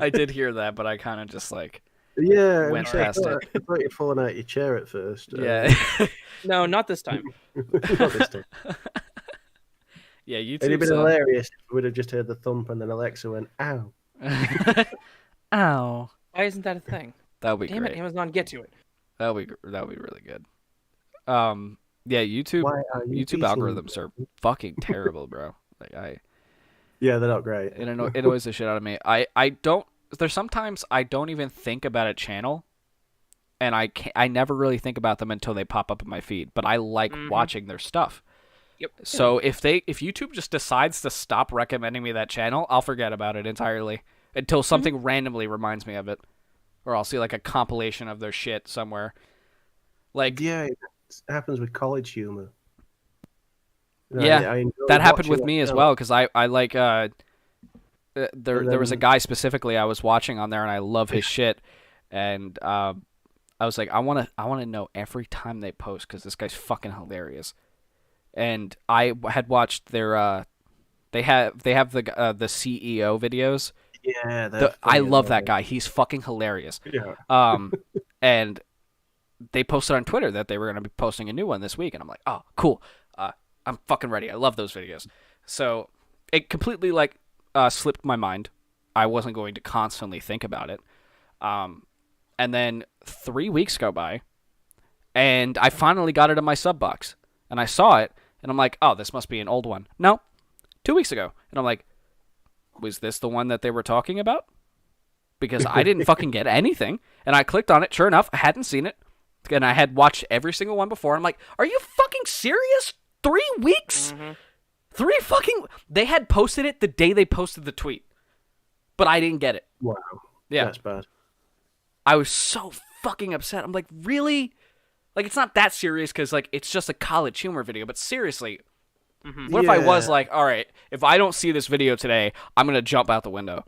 I did hear that, but I kind of just went past it. I thought you'd fallen out your chair at first. Yeah. No, not this time. Not this time. Yeah, YouTube. It'd have been hilarious if we would have just heard the thump and then Alexa went, ow. Ow. Why isn't that a thing? That would be great. Damn it, Amazon, get to it. That would be really good. Yeah, YouTube algorithms are fucking terrible, bro. Yeah, they're not great. It annoys the shit out of me. There's sometimes I don't even think about a channel, and I never really think about them until they pop up in my feed, but I like watching their stuff. Yep. So if YouTube just decides to stop recommending me that channel, I'll forget about it entirely until something randomly reminds me of it, or I'll see a compilation of their shit somewhere. Yeah, it happens with college humor. I that happened with me as well, because I like there was a guy specifically I was watching on there, and I love his shit, and I was like, I want to know every time they post, because this guy's fucking hilarious. And I had watched their they have the CEO videos. Yeah, I love that guy. He's fucking hilarious. Yeah. And they posted on Twitter that they were going to be posting a new one this week, and I'm like, oh, cool. I'm fucking ready. I love those videos. So it completely slipped my mind. I wasn't going to constantly think about it. And then 3 weeks go by, and I finally got it in my sub box, and I saw it, and I'm like, oh, this must be an old one. No, 2 weeks ago. And I'm like, was this the one that they were talking about? Because I didn't fucking get anything. And I clicked on it. Sure enough, I hadn't seen it. And I had watched every single one before. I'm like, are you fucking serious? 3 weeks? They had posted it the day they posted the tweet. But I didn't get it. Wow. Yeah. That's bad. I was so fucking upset. I'm like, really? It's not that serious, because it's just a college humor video. But seriously, what if I was like, all right, if I don't see this video today, I'm going to jump out the window.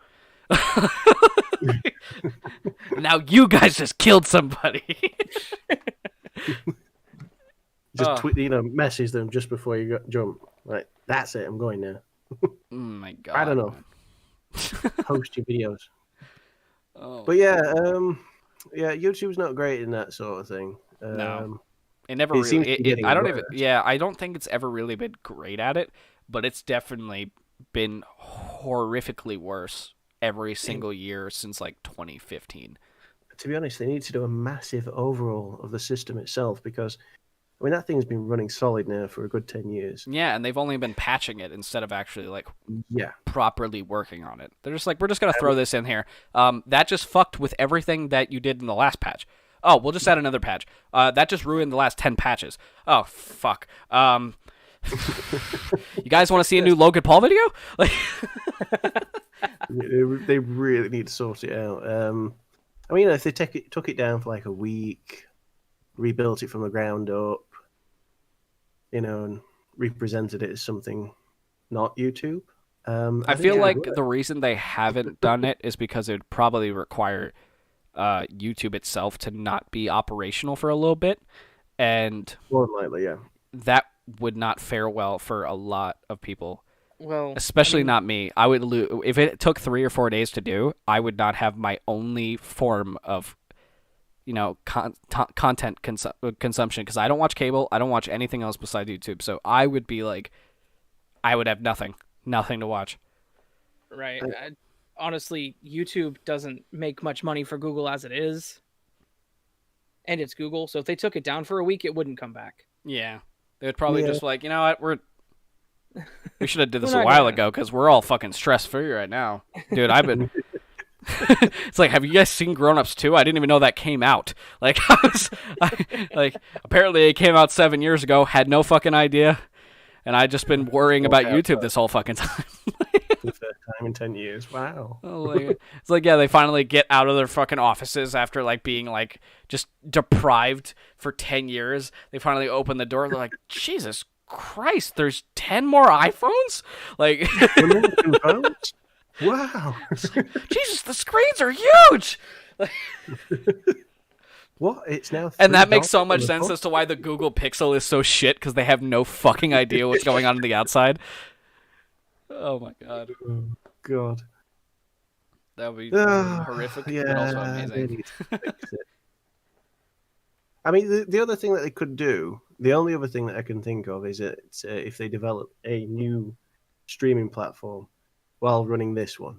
Now you guys just killed somebody. Just message them just before you jump. Like, that's it. I'm going now. Oh my God. I don't know. Post your videos. Oh. But yeah, YouTube's not great in that sort of thing. No, it never really. I don't even. Yeah, I don't think it's ever really been great at it, but it's definitely been horrifically worse every single year since like 2015. To be honest, they need to do a massive overhaul of the system itself because, I mean, that thing's been running solid now for a good 10 years. Yeah, and they've only been patching it instead of actually properly working on it. They're just like, we're just going to throw this in here. That just fucked with everything that you did in the last patch. Oh, we'll just add another patch. That just ruined the last 10 patches. Oh, fuck. You guys want to see a new Logan Paul video? They really need to sort it out. I mean, if they took it down for like a week, rebuilt it from the ground up, and represented it as something not YouTube. I feel like the reason they haven't done it is because it would probably require YouTube itself to not be operational for a little bit, and more than likely, yeah, that would not fare well for a lot of people. Well, especially not me. I would if it took 3 or 4 days to do. I would not have my only form of, content consumption because I don't watch cable. I don't watch anything else besides YouTube. So I would be like, I would have nothing to watch. Right. Honestly, YouTube doesn't make much money for Google as it is, and it's Google. So if they took it down for a week, it wouldn't come back. Yeah, they would probably just like, you know what, we should have did this a while ago because we're all fucking stress-free right now. Dude, I've been... It's like, have you guys seen Grown Ups 2? I didn't even know that came out. Like, apparently it came out 7 years ago, had no fucking idea, and I'd just been worrying about YouTube this whole fucking time. The first time in 10 years. Wow. It's like, yeah, they finally get out of their fucking offices after, like, being, like, just deprived for 10 years. They finally open the door. They're like, Jesus Christ, there's 10 more iPhones? Like, wow. Jesus, the screens are huge. What? It's now, and that makes so much sense as to why the Google Pixel is so shit, because they have no fucking idea what's going on the outside. Oh my God. Oh, God. That would be horrific, but also amazing. I mean, the other thing that they could do, the only other thing that I can think of is that if they develop a new streaming platform while running this one.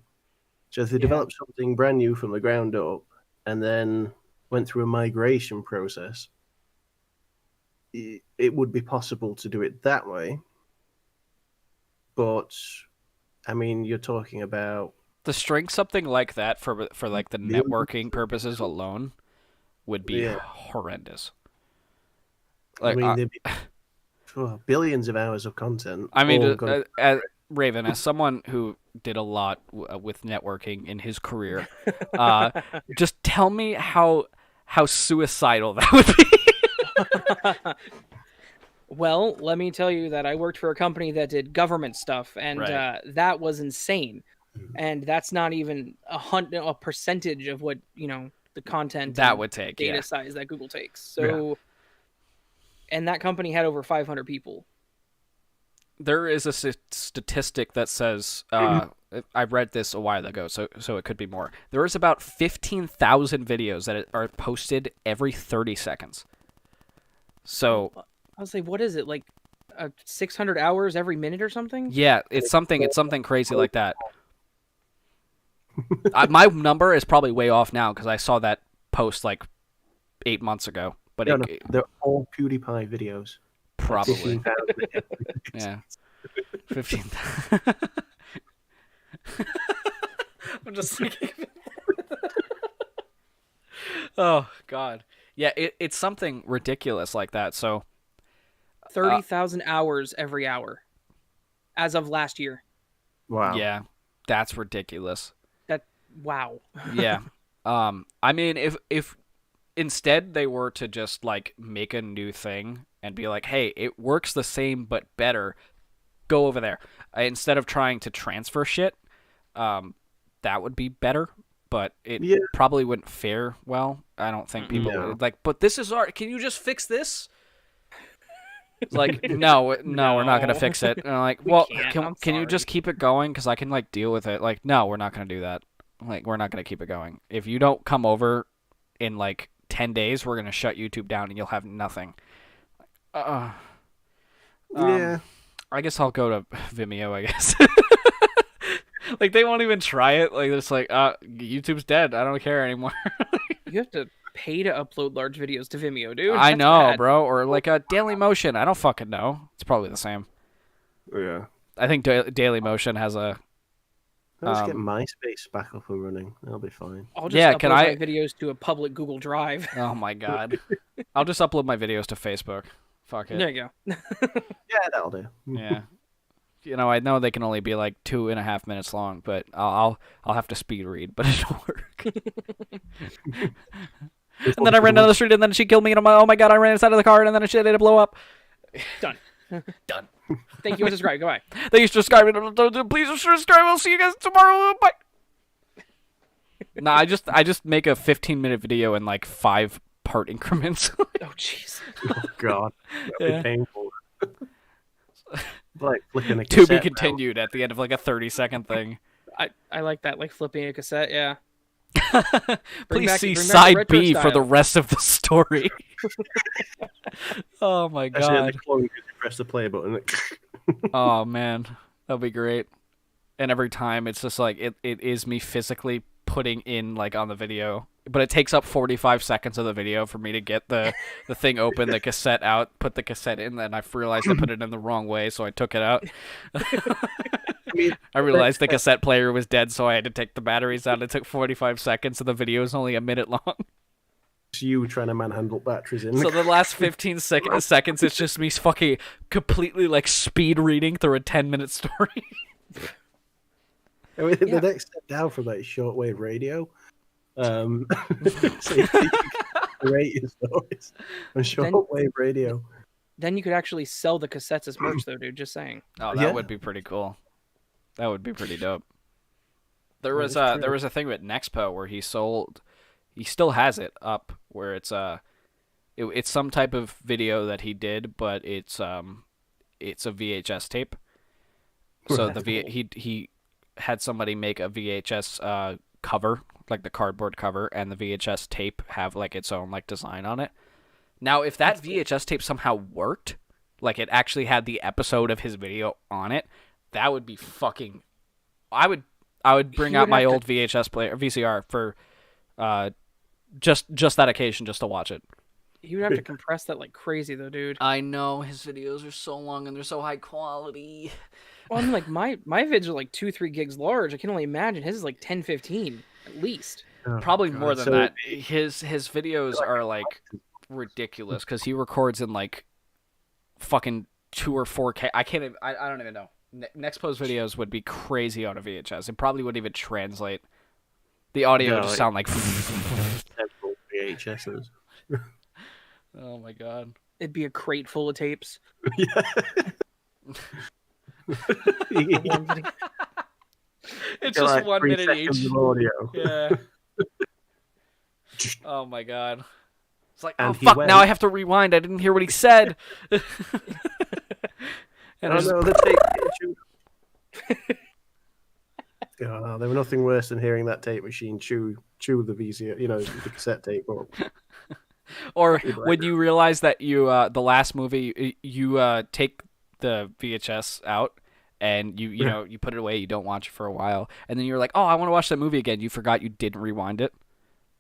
So if they develop something brand new from the ground up and then went through a migration process, it would be possible to do it that way. But, I mean, you're talking about... To string something like that for like the networking purposes alone would be horrendous. Like, I mean, there'd be billions of hours of content. I mean, Raven, as someone who did a lot with networking in his career, just tell me how suicidal that would be. Well, let me tell you that I worked for a company that did government stuff, and that was insane. And that's not even a percentage of what the content that would take data size that Google takes. So, and that company had over 500 people. There is a statistic that says I read this a while ago, so it could be more. There is about 15,000 videos that are posted every 30 seconds. So I was like, what is it, like 600 hours every minute or something? Yeah, it's something crazy like that. My number is probably way off now because I saw that post like 8 months ago. But they're all PewDiePie videos. Probably. Yeah. 15,000. I'm just thinking. Oh God. Yeah, it's something ridiculous like that. So 30,000 hours every hour as of last year. Wow. Yeah. That's ridiculous. Wow. Yeah. I mean, if instead they were to just like make a new thing and be like, hey, it works the same but better, go over there. Instead of trying to transfer shit, that would be better, but it probably wouldn't fare well. I don't think people would, like, but this is art. Can you just fix this? It's like, no, we're not gonna fix it. And I'm like, well, can you just keep it going? Because I can like deal with it. Like, no, we're not gonna do that. Like, we're not gonna keep it going. If you don't come over in like 10 days, we're gonna shut YouTube down and you'll have nothing. Yeah. I guess I'll go to Vimeo. I guess. Like, they won't even try it. Like, it's like, YouTube's dead. I don't care anymore. You have to pay to upload large videos to Vimeo, dude. I know, bad. bro. Or like a Daily Motion. I don't fucking know. It's probably the same. Yeah. I think Daily Motion has a. Let's get MySpace back up and running. That'll be fine. I'll just upload my videos to a public Google Drive. Oh my god. I'll just upload my videos to Facebook. Fuck it. There you go. Yeah, that'll do. Yeah. You know, I know they can only be like 2.5 minutes long, but I'll have to speed read, but it'll work. And then I ran down the street, and then she killed me, and I'm like, oh my god, I ran inside of the car, and then shit, it blow up. Done. Done. Thank you for subscribing. Goodbye. Thank you for subscribing. Please subscribe. I'll see you guys tomorrow. Bye. Nah, I just make a 15-minute video in like 5-part increments. Oh jeez. Oh god. That'd be painful. Like flicking a to cassette be continued at the end of like a 30-second thing. I like that, like flipping a cassette. Yeah. Please see side B for the rest of the story. Oh my god. You press the play button. Oh man, that'd be great. And every time it's just like it is me physically putting in like on the video, but it takes up 45 seconds of the video for me to get the thing open, the cassette out, put the cassette in, and I realized I put it in the wrong way, so I took it out. I realized the cassette player was dead, so I had to take the batteries out. It took 45 seconds, and the video is only a minute long. It's you trying to manhandle batteries in. So the last 15 seconds, it's just me fucking completely like speed reading through a 10-minute story. I mean, the next step down from that is shortwave radio. So you can rate your stories on shortwave radio. Then you could actually sell the cassettes as merch, though, dude. Just saying. Oh, that would be pretty cool. That would be pretty dope. There was a thing with Nexpo where he still has it up, where it's it's some type of video that he did, but it's a VHS tape. So he had somebody make a VHS cover, like the cardboard cover, and the VHS tape have like its own like design on it. Now, if that VHS tape somehow worked, like it actually had the episode of his video on it, that would be fucking. I would bring out my old VHS player, VCR, for just that occasion, just to watch it. You would have to compress that like crazy, though, dude. I know, his videos are so long and they're so high quality. Well, I mean, like my vids are like 2-3 gigs large. I can only imagine his is like 10-15 at least. Oh, probably God. More than that. His videos are like ridiculous because he records in like fucking 2 or 4K. I don't even know. Nexpo's videos would be crazy on a VHS. It probably wouldn't even translate. The audio would just sound like VHSs. Oh my god. It'd be a crate full of tapes. Yeah. It's just like 1 minute each. Audio. Yeah. Oh my god. It's like, oh fuck, now I have to rewind. I didn't hear what he said. And there were nothing worse than hearing that tape machine chew the VCR, the cassette tape. Or when you realize that you the last movie you take the VHS out and you put it away, you don't watch it for a while, and then you're like, oh, I want to watch that movie again. You forgot you didn't rewind it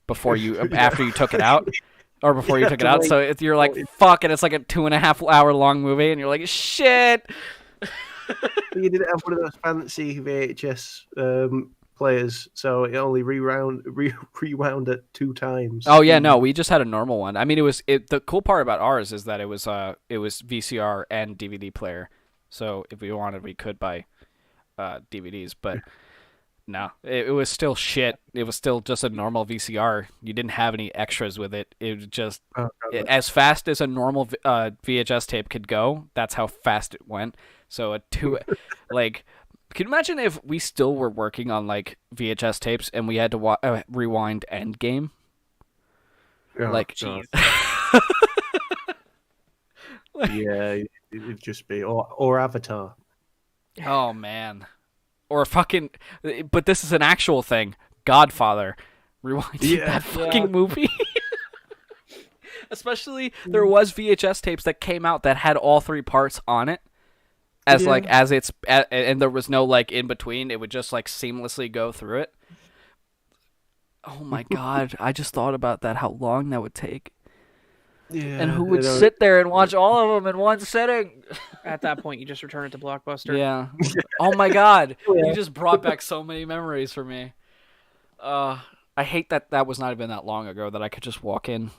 after you took it out. Or before you took it out, so you're like, fuck, and it's like a 2.5 hour long movie, and you're like, shit. You didn't have one of those fancy VHS players, so it only rewound it 2 times. Oh yeah, no, we just had a normal one. I mean, the cool part about ours is that it was VCR and DVD player, so if we wanted, we could buy DVDs, but. No, it was still shit. It was still just a normal VCR. You didn't have any extras with it. It was just as fast as a normal VHS tape could go. That's how fast it went. So can you imagine if we still were working on like VHS tapes and we had to rewind Endgame? Oh, like, Yeah, it'd just be or Avatar. Oh man, or fucking. But this is an actual thing. Godfather, rewinding that fucking movie. Especially there was VHS tapes that came out that had all 3 parts on it. As it's and there was no like in between. It would just like seamlessly go through it. Oh my god! I just thought about that. How long that would take. Yeah, and who would sit there and watch all of them in one sitting? At that point, you just return it to Blockbuster. Yeah. Oh my god! You just brought back so many memories for me. I hate that was not even that long ago that I could just walk in.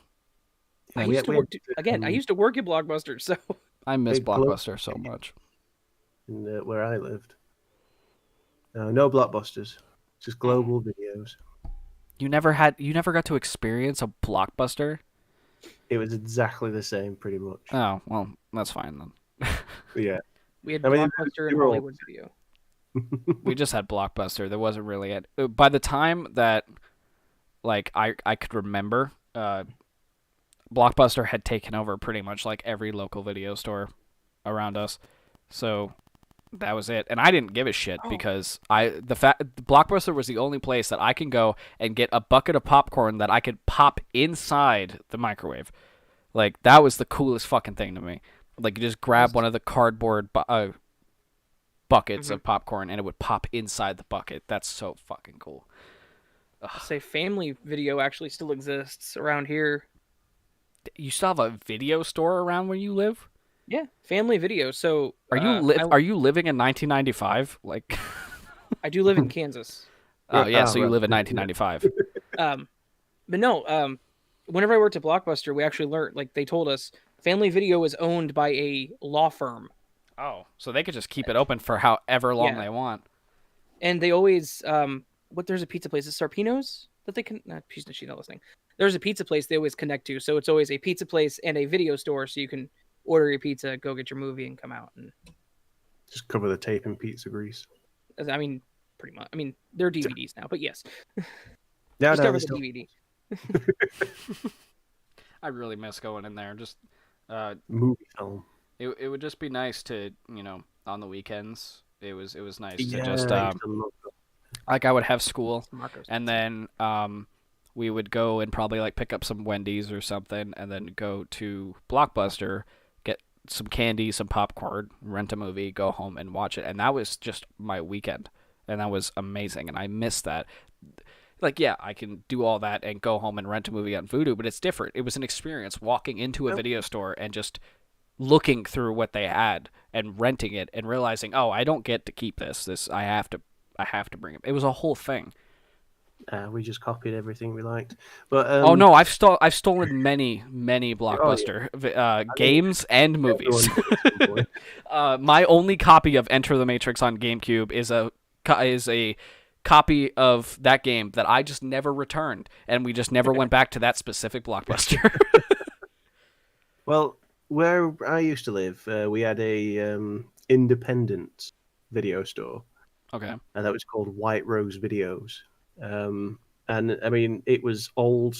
I used to work at Blockbuster, so I miss Blockbuster so much. Where I lived, no Blockbusters, just global videos. You never got to experience a Blockbuster? It was exactly the same, pretty much. Oh, well, that's fine then. Yeah. We had Blockbuster and Hollywood Video. We just had Blockbuster. There wasn't really it. By the time that like I could remember, Blockbuster had taken over pretty much like every local video store around us. So that was it. And I didn't give a shit because Blockbuster was the only place that I can go and get a bucket of popcorn that I could pop inside the microwave. Like, that was the coolest fucking thing to me. Like, you just grab one of the cardboard buckets of popcorn and it would pop inside the bucket. That's so fucking cool. I'll say Family Video actually still exists around here. You still have a video store around where you live? Yeah, Family Video. So are you living in 1995? Like, I do live in Kansas. Oh yeah, so you live in 1995. But no, whenever I worked at Blockbuster, we actually learned, like they told us, Family Video is owned by a law firm. Oh, so they could just keep it open for however long they want. And they always, there's a pizza place, it's Sarpino's that they can. She's not listening. There's a pizza place they always connect to, so it's always a pizza place and a video store, so you can order your pizza, go get your movie, and come out and just cover the tape in pizza grease. I mean, pretty much. I mean, they're DVDs now, but yes. Yeah, just over the DVD. I really miss going in there. Just movie film. It would just be nice to, on the weekends. It was nice to Yeah, just like I would have school, and then we would go and probably like pick up some Wendy's or something, and then go to Blockbuster, get some candy, some popcorn, rent a movie, go home and watch it. And that was just my weekend, and that was amazing, and I miss that. Like, yeah, I can do all that and go home and rent a movie on Vudu, but it's different. It was an experience walking into a video store and just looking through what they had and renting it and realizing, oh, I don't get to keep this. I have to bring it. It was a whole thing. We just copied everything we liked. But oh no, I've stolen many Blockbuster games and movies. My only copy of Enter the Matrix on GameCube is a copy of that game that I just never returned, and we just never went back to that specific Blockbuster. Well, where I used to live, we had a independent video store. Okay. And that was called White Rose Videos. And I mean, it was old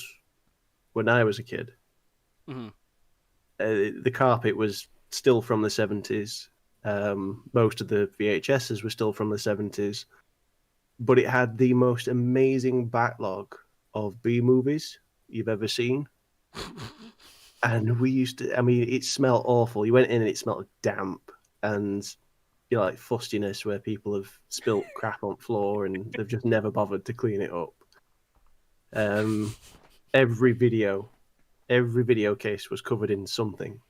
when I was a kid. Mm-hmm. The carpet was still from the 70s. Most of the VHSs were still from the 70s. But it had the most amazing backlog of B movies you've ever seen. And we used to, I mean, it smelled awful. You went in and it smelled damp and, like fustiness where people have spilt crap on the floor and they've just never bothered to clean it up. Every video case was covered in something.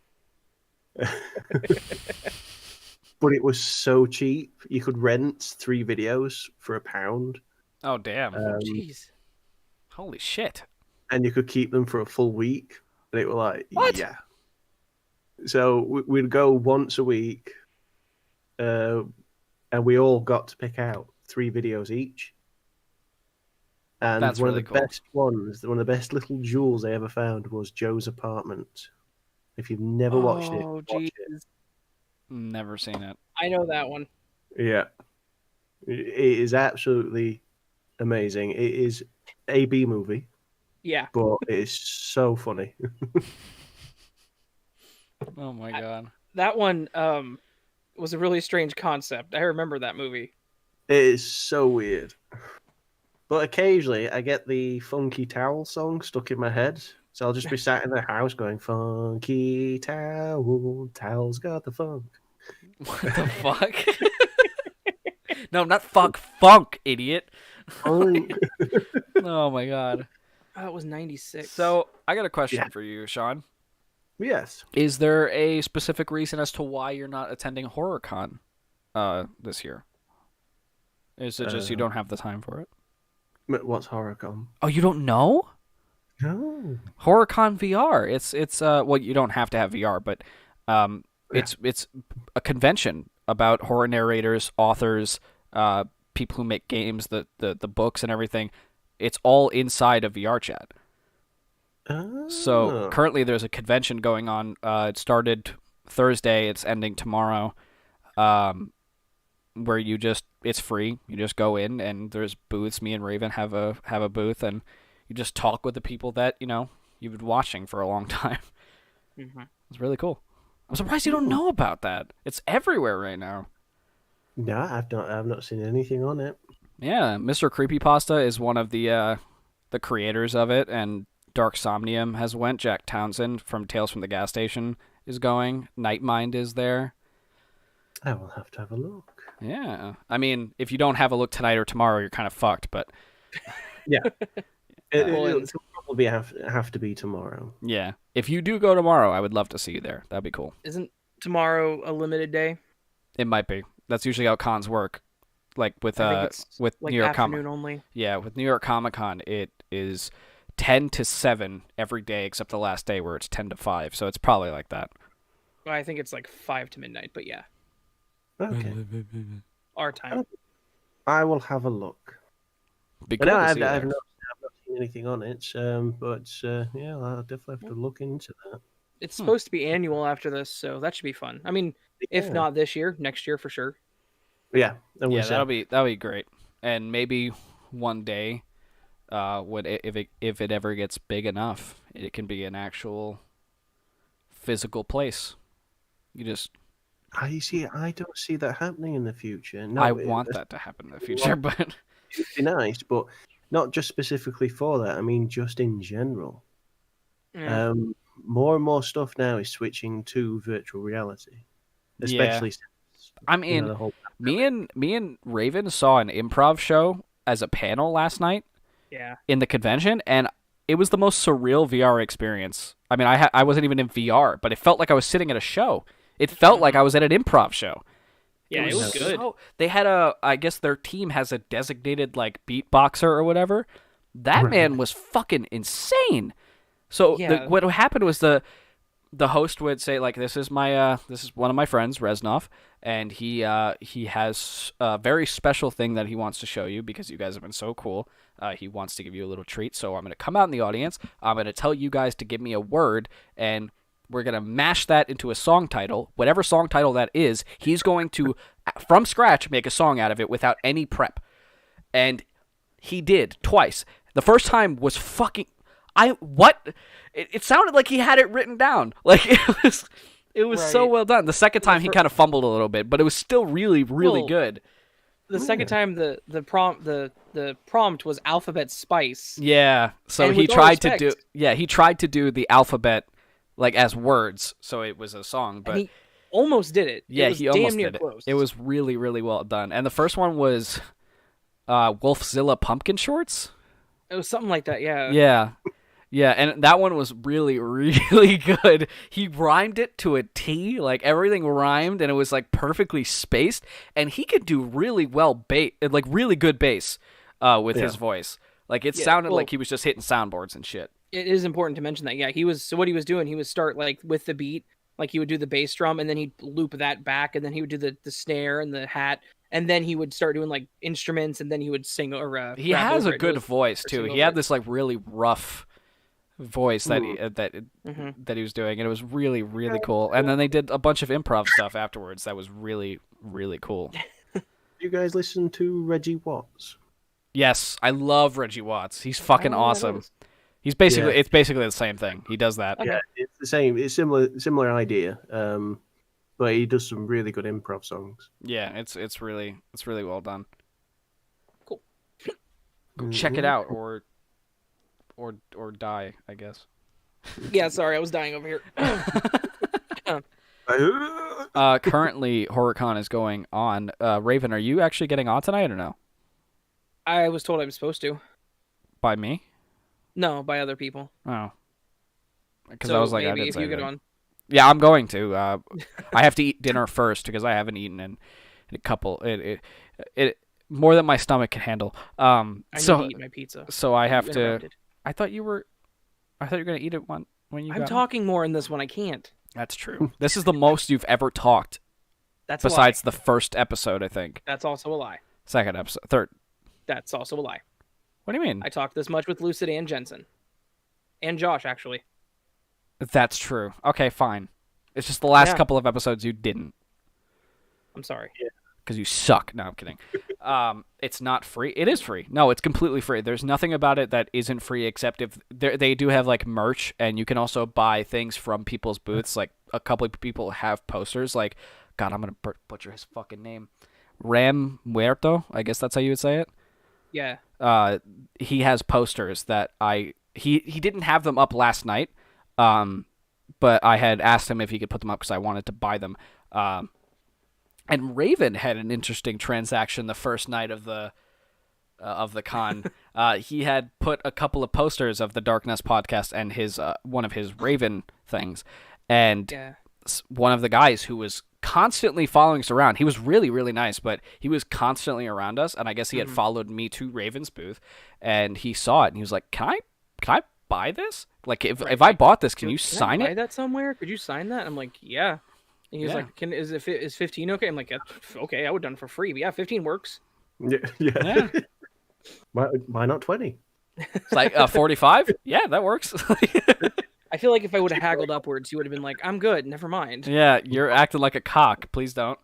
But it was so cheap. You could rent 3 videos for £1. Oh, damn. Jeez. Holy shit. And you could keep them for a full week. And it was like, what? Yeah. So we'd go once a week. And we all got to pick out 3 videos each. And that's one really of the best ones, one of the best little jewels I ever found was Joe's Apartment. If you've never watched it, watch it. Never seen it. I know that one. Yeah. It is absolutely amazing. It is a B movie. Yeah. But it is so funny. Oh my god. That one was a really strange concept. I remember that movie. It is so weird. But occasionally I get the Funky Towel song stuck in my head. So I'll just be sat in the house going, Funky Towel, towel's got the funk. What the fuck? No, not funk, idiot. Oh my god. That was 96. So, I got a question for you, Sean. Yes. Is there a specific reason as to why you're not attending HorrorCon this year? Is it just you don't have the time for it? What's HorrorCon? Oh, you don't know? No. HorrorCon VR. It's well, you don't have to have VR, but it's a convention about horror narrators, authors, people who make games, the books and everything. It's all inside of VR chat. Oh. So currently there's a convention going on. It started Thursday. It's ending tomorrow. Where it's free. You just go in and there's booths. Me and Raven have a booth, and you just talk with the people that you've been watching for a long time. Mm-hmm. It's really cool. I'm surprised you don't know about that. It's everywhere right now. No, I've not seen anything on it. Yeah, Mr. Creepypasta is one of the creators of it, and Dark Somnium has went. Jack Townsend from Tales from the Gas Station is going. Nightmind is there. I will have to have a look. Yeah. I mean, if you don't have a look tonight or tomorrow, you're kind of fucked, but... Yeah. It'll probably have to be tomorrow. Yeah. If you do go tomorrow, I would love to see you there. That'd be cool. Isn't tomorrow a limited day? It might be. That's usually how cons work. Like with like New York afternoon only. Yeah, with New York Comic Con, it is 10 to 7 every day except the last day where it's 10 to 5. So it's probably like that. Well, I think it's like 5 to midnight, but yeah. Okay. Our time. I will have a look. Because I've not seen anything on it, but yeah, I'll definitely have to look into that. It's supposed to be annual after this, so that should be fun. I mean, if not this year, next year for sure. Yeah, that'll be great. And maybe one day, if it ever gets big enough, it can be an actual physical place. You just. I don't see that happening in the future. No, I want that to happen in the future, but it'd be nice, but not just specifically for that. I mean, just in general. Yeah. More and more stuff now is switching to virtual reality, especially. Since, I mean, me and Raven saw an improv show as a panel last night. Yeah. In the convention, and it was the most surreal VR experience. I mean, I wasn't even in VR, but it felt like I was sitting at a show. It felt like I was at an improv show. Yeah, it was good. They had I guess their team has a designated like beatboxer or whatever. That man was fucking insane. So what happened was the host would say like, this is one of my friends, Reznov, and he has a very special thing that he wants to show you because you guys have been so cool. He wants to give you a little treat. So I'm going to come out in the audience. I'm going to tell you guys to give me a word, and we're going to mash that into a song title. Whatever song title that is, he's going to, from scratch, make a song out of it without any prep. And he did twice. The first time was fucking... It sounded like he had it written down. Like, it was so well done. The second time, he kind of fumbled a little bit, but it was still really, really good. The second time, the prompt was alphabet spice. Yeah, so he tried to do the alphabet like as words, so it was a song, but and he almost did it. Yeah, he almost did it. Close. It was really, really well done. And the first one was Wolfzilla Pumpkin Shorts. It was something like that, yeah. Yeah, and that one was really, really good. He rhymed it to a T, like everything rhymed, and it was like perfectly spaced. And he could do really well like really good bass with his voice. Like it sounded like he was just hitting soundboards and shit. It is important to mention that. Yeah, what he was doing, he would start like with the beat, like he would do the bass drum, and then he'd loop that back, and then he would do the snare and the hat, and then he would start doing like instruments, and then he would sing or he has a good voice too. He had this like really rough voice that he was doing, and it was really, really cool. And then they did a bunch of improv stuff afterwards that was really, really cool. You guys listen to Reggie Watts? Yes, I love Reggie Watts. He's fucking awesome. It's basically the same thing. He does that. Yeah, it's the same. It's similar idea. But he does some really good improv songs. Yeah, it's really well done. Cool. Go check it out or die, I guess. Yeah, sorry, I was dying over here. Currently, HorrorCon is going on. Raven, are you actually getting on tonight or no? I was told I was supposed to. By me? No, by other people. Oh. Because so I was like, maybe I didn't if say you anything. get on. Yeah, I'm going to. I have to eat dinner first because I haven't eaten in a couple. It more than my stomach can handle. I need to eat my pizza. So I have to. I thought you were gonna eat it when you. I'm talking more in this one. I can't. That's true. This is the most you've ever talked. That's besides a lie. The first episode, I think. That's also a lie. Second episode, third. That's also a lie. What do you mean? I talked this much with Lucid and Jensen, and Josh actually. That's true. Okay, fine. It's just the last couple of episodes you didn't. I'm sorry. Yeah. Because you suck. No, I'm kidding. It's not free. It is free. No, it's completely free. There's nothing about it that isn't free except if they do have like merch, and you can also buy things from people's booths. Like a couple of people have posters. Like, God, I'm gonna butcher his fucking name. Ram Muerto. I guess that's how you would say it. Yeah. He has posters that he didn't have them up last night. But I had asked him if he could put them up because I wanted to buy them. And Raven had an interesting transaction the first night of the con. He had put a couple of posters of the TheDarkNest Podcast and his one of his Raven things, and one of the guys who was constantly following us around. He was really, really nice, but he was constantly around us, and I guess he had followed me to Raven's booth, and he saw it, and he was like, "Can I buy this? Like, if I bought this, can you sign it? Buy that somewhere? Could you sign that?" I'm like, "Yeah." And he was like, "Is 15 okay?" I'm like, "Okay, I would have done it for free, but yeah, 15 works." Yeah. Why not 20? It's like 45. Yeah, that works. I feel like if I would have haggled upwards, you would have been like, "I'm good, never mind." Yeah, you're acting like a cock. Please don't.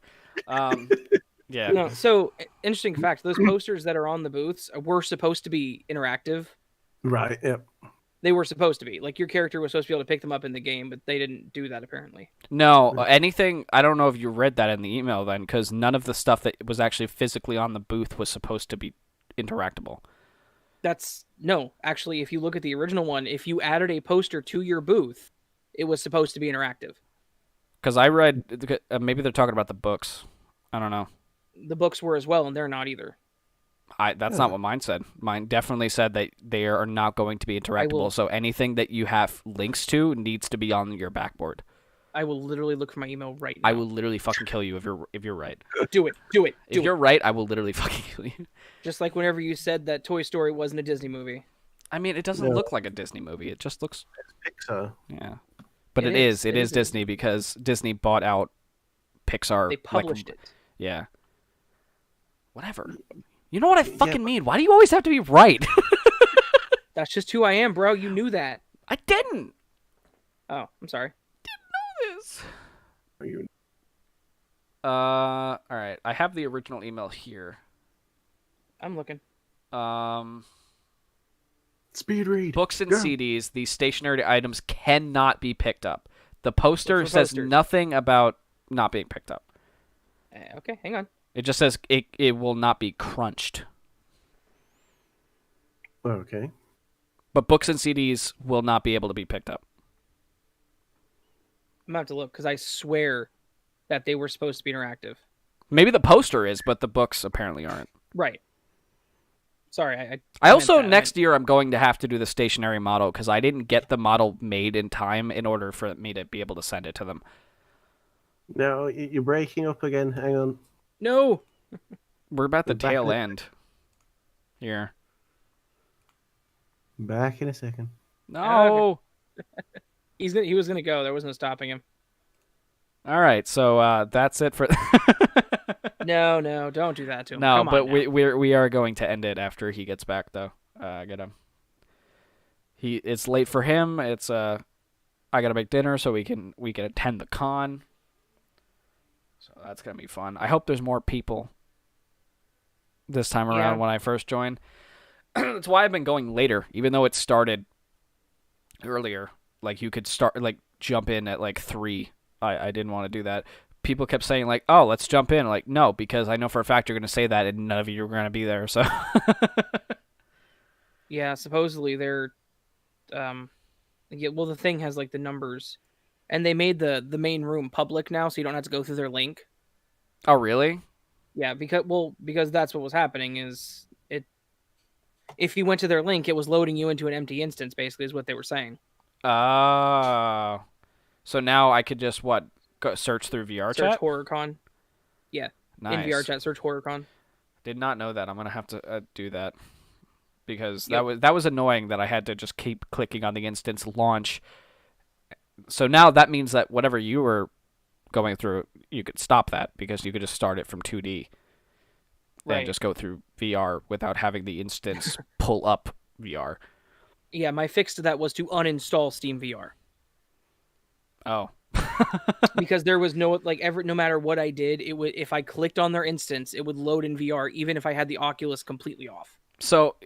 Yeah. No, so interesting fact: those posters that are on the booths were supposed to be interactive. Right. Yep. They were supposed to be. Like, your character was supposed to be able to pick them up in the game, but they didn't do that apparently. No, anything. I don't know if you read that in the email then, because none of the stuff that was actually physically on the booth was supposed to be interactable. Actually, if you look at the original one, if you added a poster to your booth, it was supposed to be interactive. Because I read, maybe they're talking about the books. I don't know. The books were as well, and they're not either. That's not what mine said. Mine definitely said that they are not going to be interactable. So anything that you have links to needs to be on your backboard. I will literally look for my email right now. I will literally fucking kill you if you're right. Do it. If you're right, I will literally fucking kill you. Just like whenever you said that Toy Story wasn't a Disney movie. I mean, it doesn't look like a Disney movie. It just looks... It's Pixar. Yeah. But it is Disney because Disney bought out Pixar. They published it. Yeah. Whatever. You know what I fucking mean? Why do you always have to be right? That's just who I am, bro. You knew that. I didn't. Oh, I'm sorry. Didn't know this. All right. I have the original email here. I'm looking. Speed read. Books and CDs, these stationary items cannot be picked up. The poster says nothing about not being picked up. Okay, hang on. It just says it will not be crunched. Okay. But books and CDs will not be able to be picked up. I'm going to have to look because I swear that they were supposed to be interactive. Maybe the poster is, but the books apparently aren't. Right. Sorry. I also, next year, I'm going to have to do the stationary model because I didn't get the model made in time in order for me to be able to send it to them. No, you're breaking up again. Hang on. No. We're about the tail end here. Back in a second. No. He was gonna go. There was no stopping him. All right, so that's it for. No, don't do that to him. No, Come but on now. we are going to end it after he gets back, though. I gotta. It's late for him. It's I gotta make dinner so we can attend the con. So that's gonna be fun. I hope there's more people this time around when I first join. That's why I've been going later, even though it started earlier. Like you could jump in at like 3. I didn't want to do that. People kept saying like, "Oh, let's jump in." Like, no, because I know for a fact you're going to say that, and none of you are going to be there. So, yeah, supposedly they're, well, the thing has like the numbers, and they made the main room public now, so you don't have to go through their link. Oh, really? Yeah, because that's what was happening. Is it? If you went to their link, it was loading you into an empty instance. Basically, is what they were saying. Oh, so now I could just go search through VR search chat? HorrorCon. Yeah. Nice. In VR chat, search HorrorCon. Did not know that. I'm gonna have to do that because that was annoying that I had to just keep clicking on the instance launch. So now that means that whatever you were going through, you could stop that because you could just start it from 2D and just go through VR without having the instance pull up VR. Yeah, my fix to that was to uninstall Steam VR. Oh. Because there was no no matter what I did, it would, if I clicked on their instance, it would load in VR even if I had the Oculus completely off. So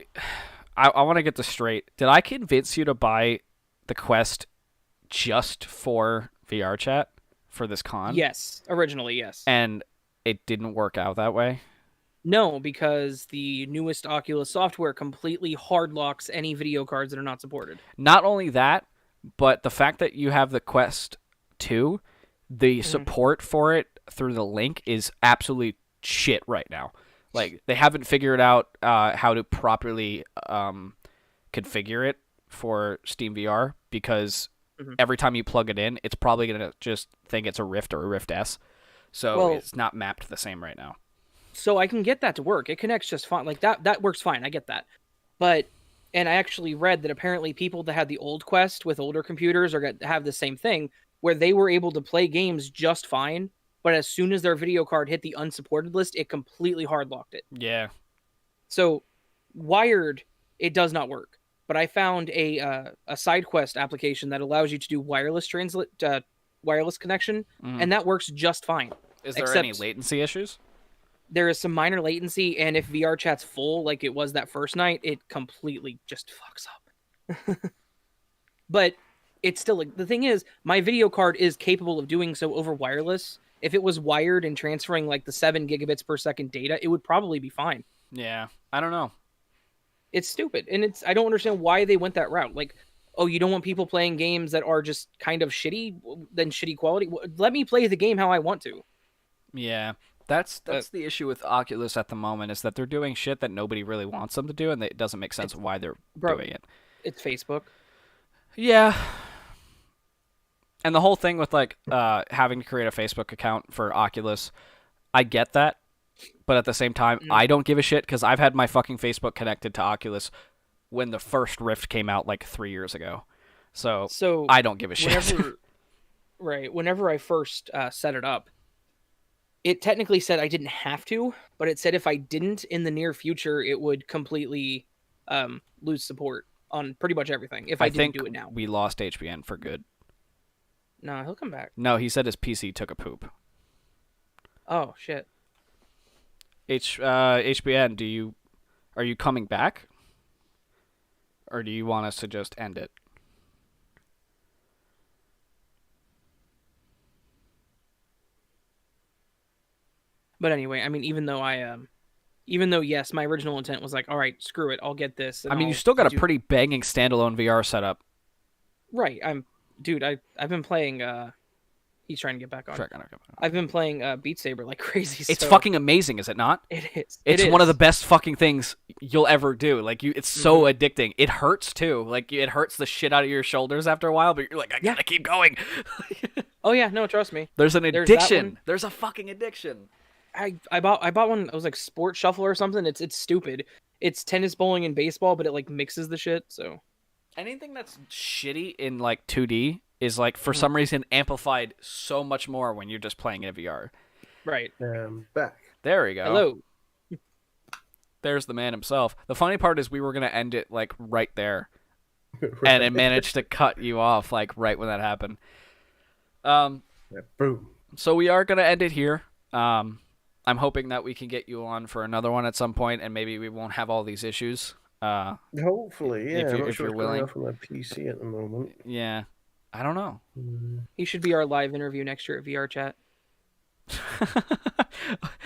I want to get this straight. Did I convince you to buy the Quest just for VR chat for this con? Yes, originally, yes. And it didn't work out that way? No, because the newest Oculus software completely hard locks any video cards that are not supported. Not only that, but the fact that you have the Quest 2, the support for it through the link is absolutely shit right now. Like, they haven't figured out how to properly configure it for Steam VR because every time you plug it in, it's probably going to just think it's a Rift or a Rift S. So it's not mapped the same right now. So I can get that to work. It connects just fine. Like, that works fine. I get that. And I actually read that apparently people that had the old Quest with older computers have the same thing, where they were able to play games just fine, but as soon as their video card hit the unsupported list, it completely hard locked it. Yeah. So wired, it does not work. But I found a side quest application that allows you to do wireless connection, and that works just fine. Is there any latency issues? There is some minor latency, and if VR chat's full, like it was that first night, it completely just fucks up. But it's still, the thing is, my video card is capable of doing so over wireless. If it was wired and transferring like the 7 gigabits per second data, it would probably be fine. Yeah, I don't know. It's stupid, and I don't understand why they went that route. Like, oh, you don't want people playing games that are just kind of shitty, then shitty quality? Let me play the game how I want to. Yeah. That's the issue with Oculus at the moment, is that they're doing shit that nobody really wants them to do, and it doesn't make sense why they're doing it. It's Facebook. Yeah. And the whole thing with having to create a Facebook account for Oculus, I get that, but at the same time, I don't give a shit because I've had my fucking Facebook connected to Oculus when the first Rift came out like 3 years ago. So I don't give a shit. Whenever I first set it up, it technically said I didn't have to, but it said if I didn't in the near future, it would completely lose support on pretty much everything if I didn't do it now. We lost HBN for good. No, he'll come back. No, he said his PC took a poop. Oh, shit. HBN, are you coming back? Or do you want us to just end it? But anyway, I mean, even though yes, my original intent was like, all right, screw it, I'll get this. I mean, you still got a pretty banging standalone VR setup. Right. I've been playing. He's trying to get back on. I've been playing Beat Saber like crazy. It's fucking amazing, is it not? It is. It's one of the best fucking things you'll ever do. Like it's so addicting. It hurts too. Like it hurts the shit out of your shoulders after a while, but you're like, I gotta keep going. Oh yeah, no, trust me. There's an addiction. There's a fucking addiction. I bought one. It was like Sport Shuffle or something. It's stupid. It's tennis, bowling, and baseball, but it like mixes the shit. So anything that's shitty in like 2D is like for some reason amplified so much more when you're just playing in VR. Right. Back. There we go. Hello. There's the man himself. The funny part is we were gonna end it like right there, and it managed to cut you off like right when that happened. Boom. So we are gonna end it here. I'm hoping that we can get you on for another one at some point, and maybe we won't have all these issues. Hopefully, yeah. I'm not if sure you're what's going willing. on from my PC at the moment. Yeah, I don't know. He should be our live interview next year at VR Chat.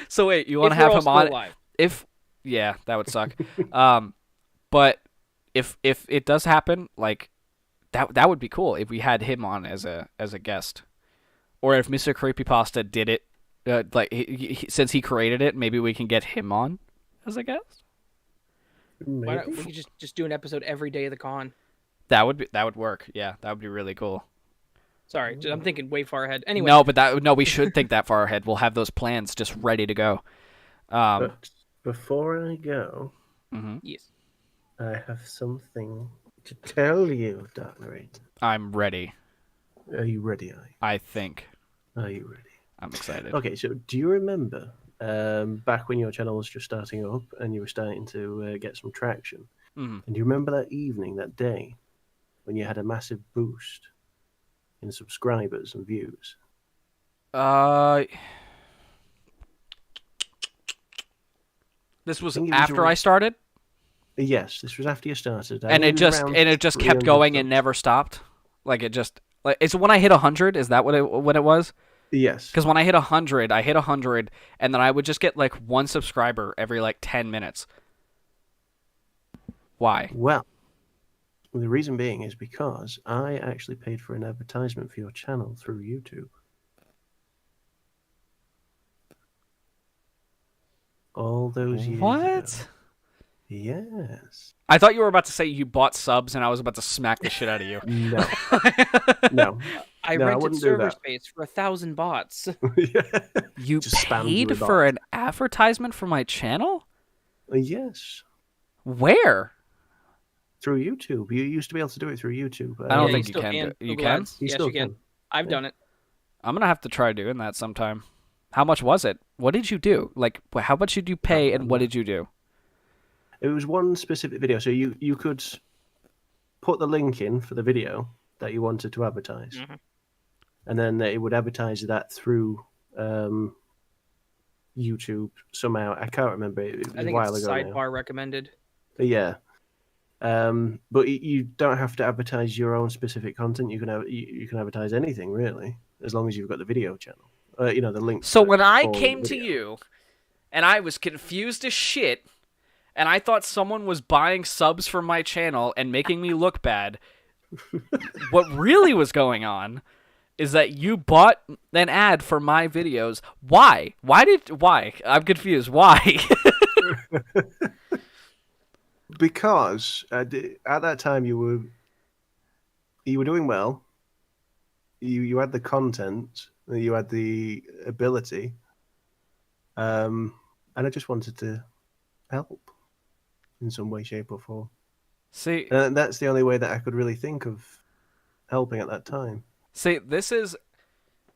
So wait, you want to have him on? Live. Yeah, that would suck. But if it does happen, like that would be cool if we had him on as a guest, or if Mr. Creepypasta did it, since he created it, maybe we can get him on as a guest. Why not, we could just do an episode every day of the con. That would work. Yeah, that would be really cool. Sorry, I'm thinking way far ahead. Anyway, no, we should think that far ahead. We'll have those plans just ready to go. But before I go, yes, I have something to tell you, Dark Narrator. I'm ready. Are you ready? I think. Are you ready? I'm excited. Okay, so do you remember back when your channel was just starting up and you were starting to get some traction? Mm-hmm. And do you remember that evening, that day, when you had a massive boost in subscribers and views? This was after I started? Yes, this was after you started. And it just kept going and never stopped? Is it when I hit 100? Is that what it was? Yes. Because when I hit 100, and then I would just get like one subscriber every like 10 minutes. Why? Well, the reason being is because I actually paid for an advertisement for your channel through YouTube. All those years ago. Yes. I thought you were about to say you bought subs, and I was about to smack the shit out of you. No. No. I rented server space for 1,000 bots. You paid for an advertisement for my channel? Yes. Where? Through YouTube. You used to be able to do it through YouTube. I don't think you can. You can? Yes, you can. I've done it. I'm going to have to try doing that sometime. How much was it? What did you do? Like, how much did you pay, and what did you do? It was one specific video. So you could put the link in for the video that you wanted to advertise. Mm-hmm. And then it would advertise that through YouTube somehow. I can't remember. It was I think a while it's ago sidebar recommended. Yeah. But you don't have to advertise your own specific content. You can advertise anything, really, as long as you've got the video channel. The link. So when I came to you, and I was confused as shit, and I thought someone was buying subs for my channel and making me look bad, what really was going on is that you bought an ad for my videos. Why? Why? I'm confused. Why? Because at that time you were doing well. You had the content, you had the ability, and I just wanted to help in some way, shape, or form. See, and that's the only way that I could really think of helping at that time. See, this is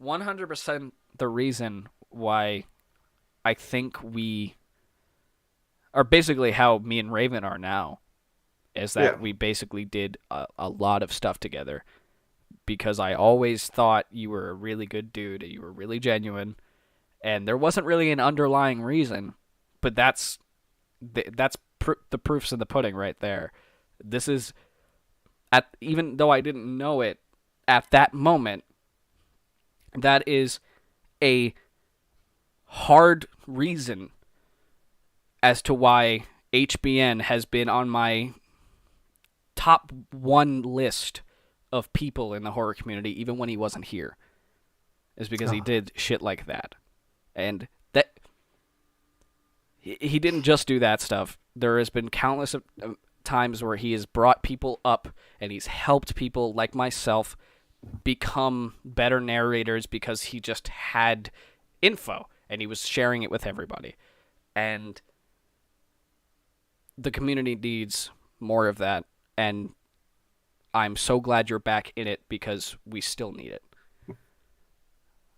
100% the reason why I think we are basically how me and Raven are now, is that we basically did a lot of stuff together, because I always thought you were a really good dude, you were really genuine, and there wasn't really an underlying reason, but that's the proof's in the pudding right there. This is, even though I didn't know it at that moment, that is a hard reason as to why HBN has been on my top 1 list of people in the horror community, even when he wasn't here, is because he did shit like that. And that he didn't just do that stuff. There has been countless times where he has brought people up and he's helped people like myself become better narrators because he just had info and he was sharing it with everybody. And the community needs more of that, and I'm so glad you're back in it because we still need it.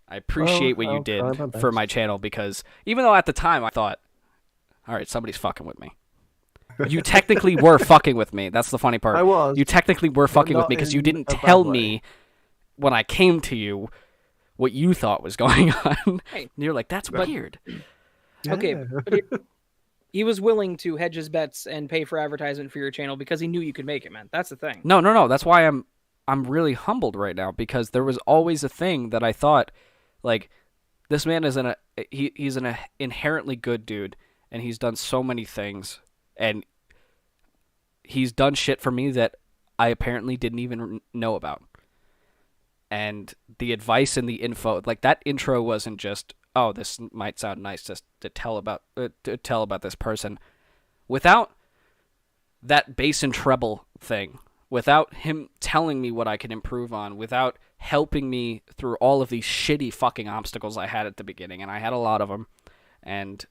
I appreciate what you did for my channel, because even though at the time I thought, all right, somebody's fucking with me. You technically were fucking with me. That's the funny part. I was. You technically were fucking with me because you didn't tell me when I came to you what you thought was going on. Hey, and you're like, that's weird. Okay, He was willing to hedge his bets and pay for advertisement for your channel because he knew you could make it, man. That's the thing. No. That's why I'm really humbled right now, because there was always a thing that I thought, like, this man is he's an inherently good dude, and he's done so many things, and he's done shit for me that I apparently didn't even know about. And the advice and the info, like, that intro wasn't just, oh, this might sound nice just to tell about this person. Without that bass and treble thing, without him telling me what I can improve on, without helping me through all of these shitty fucking obstacles I had at the beginning, and I had a lot of them, and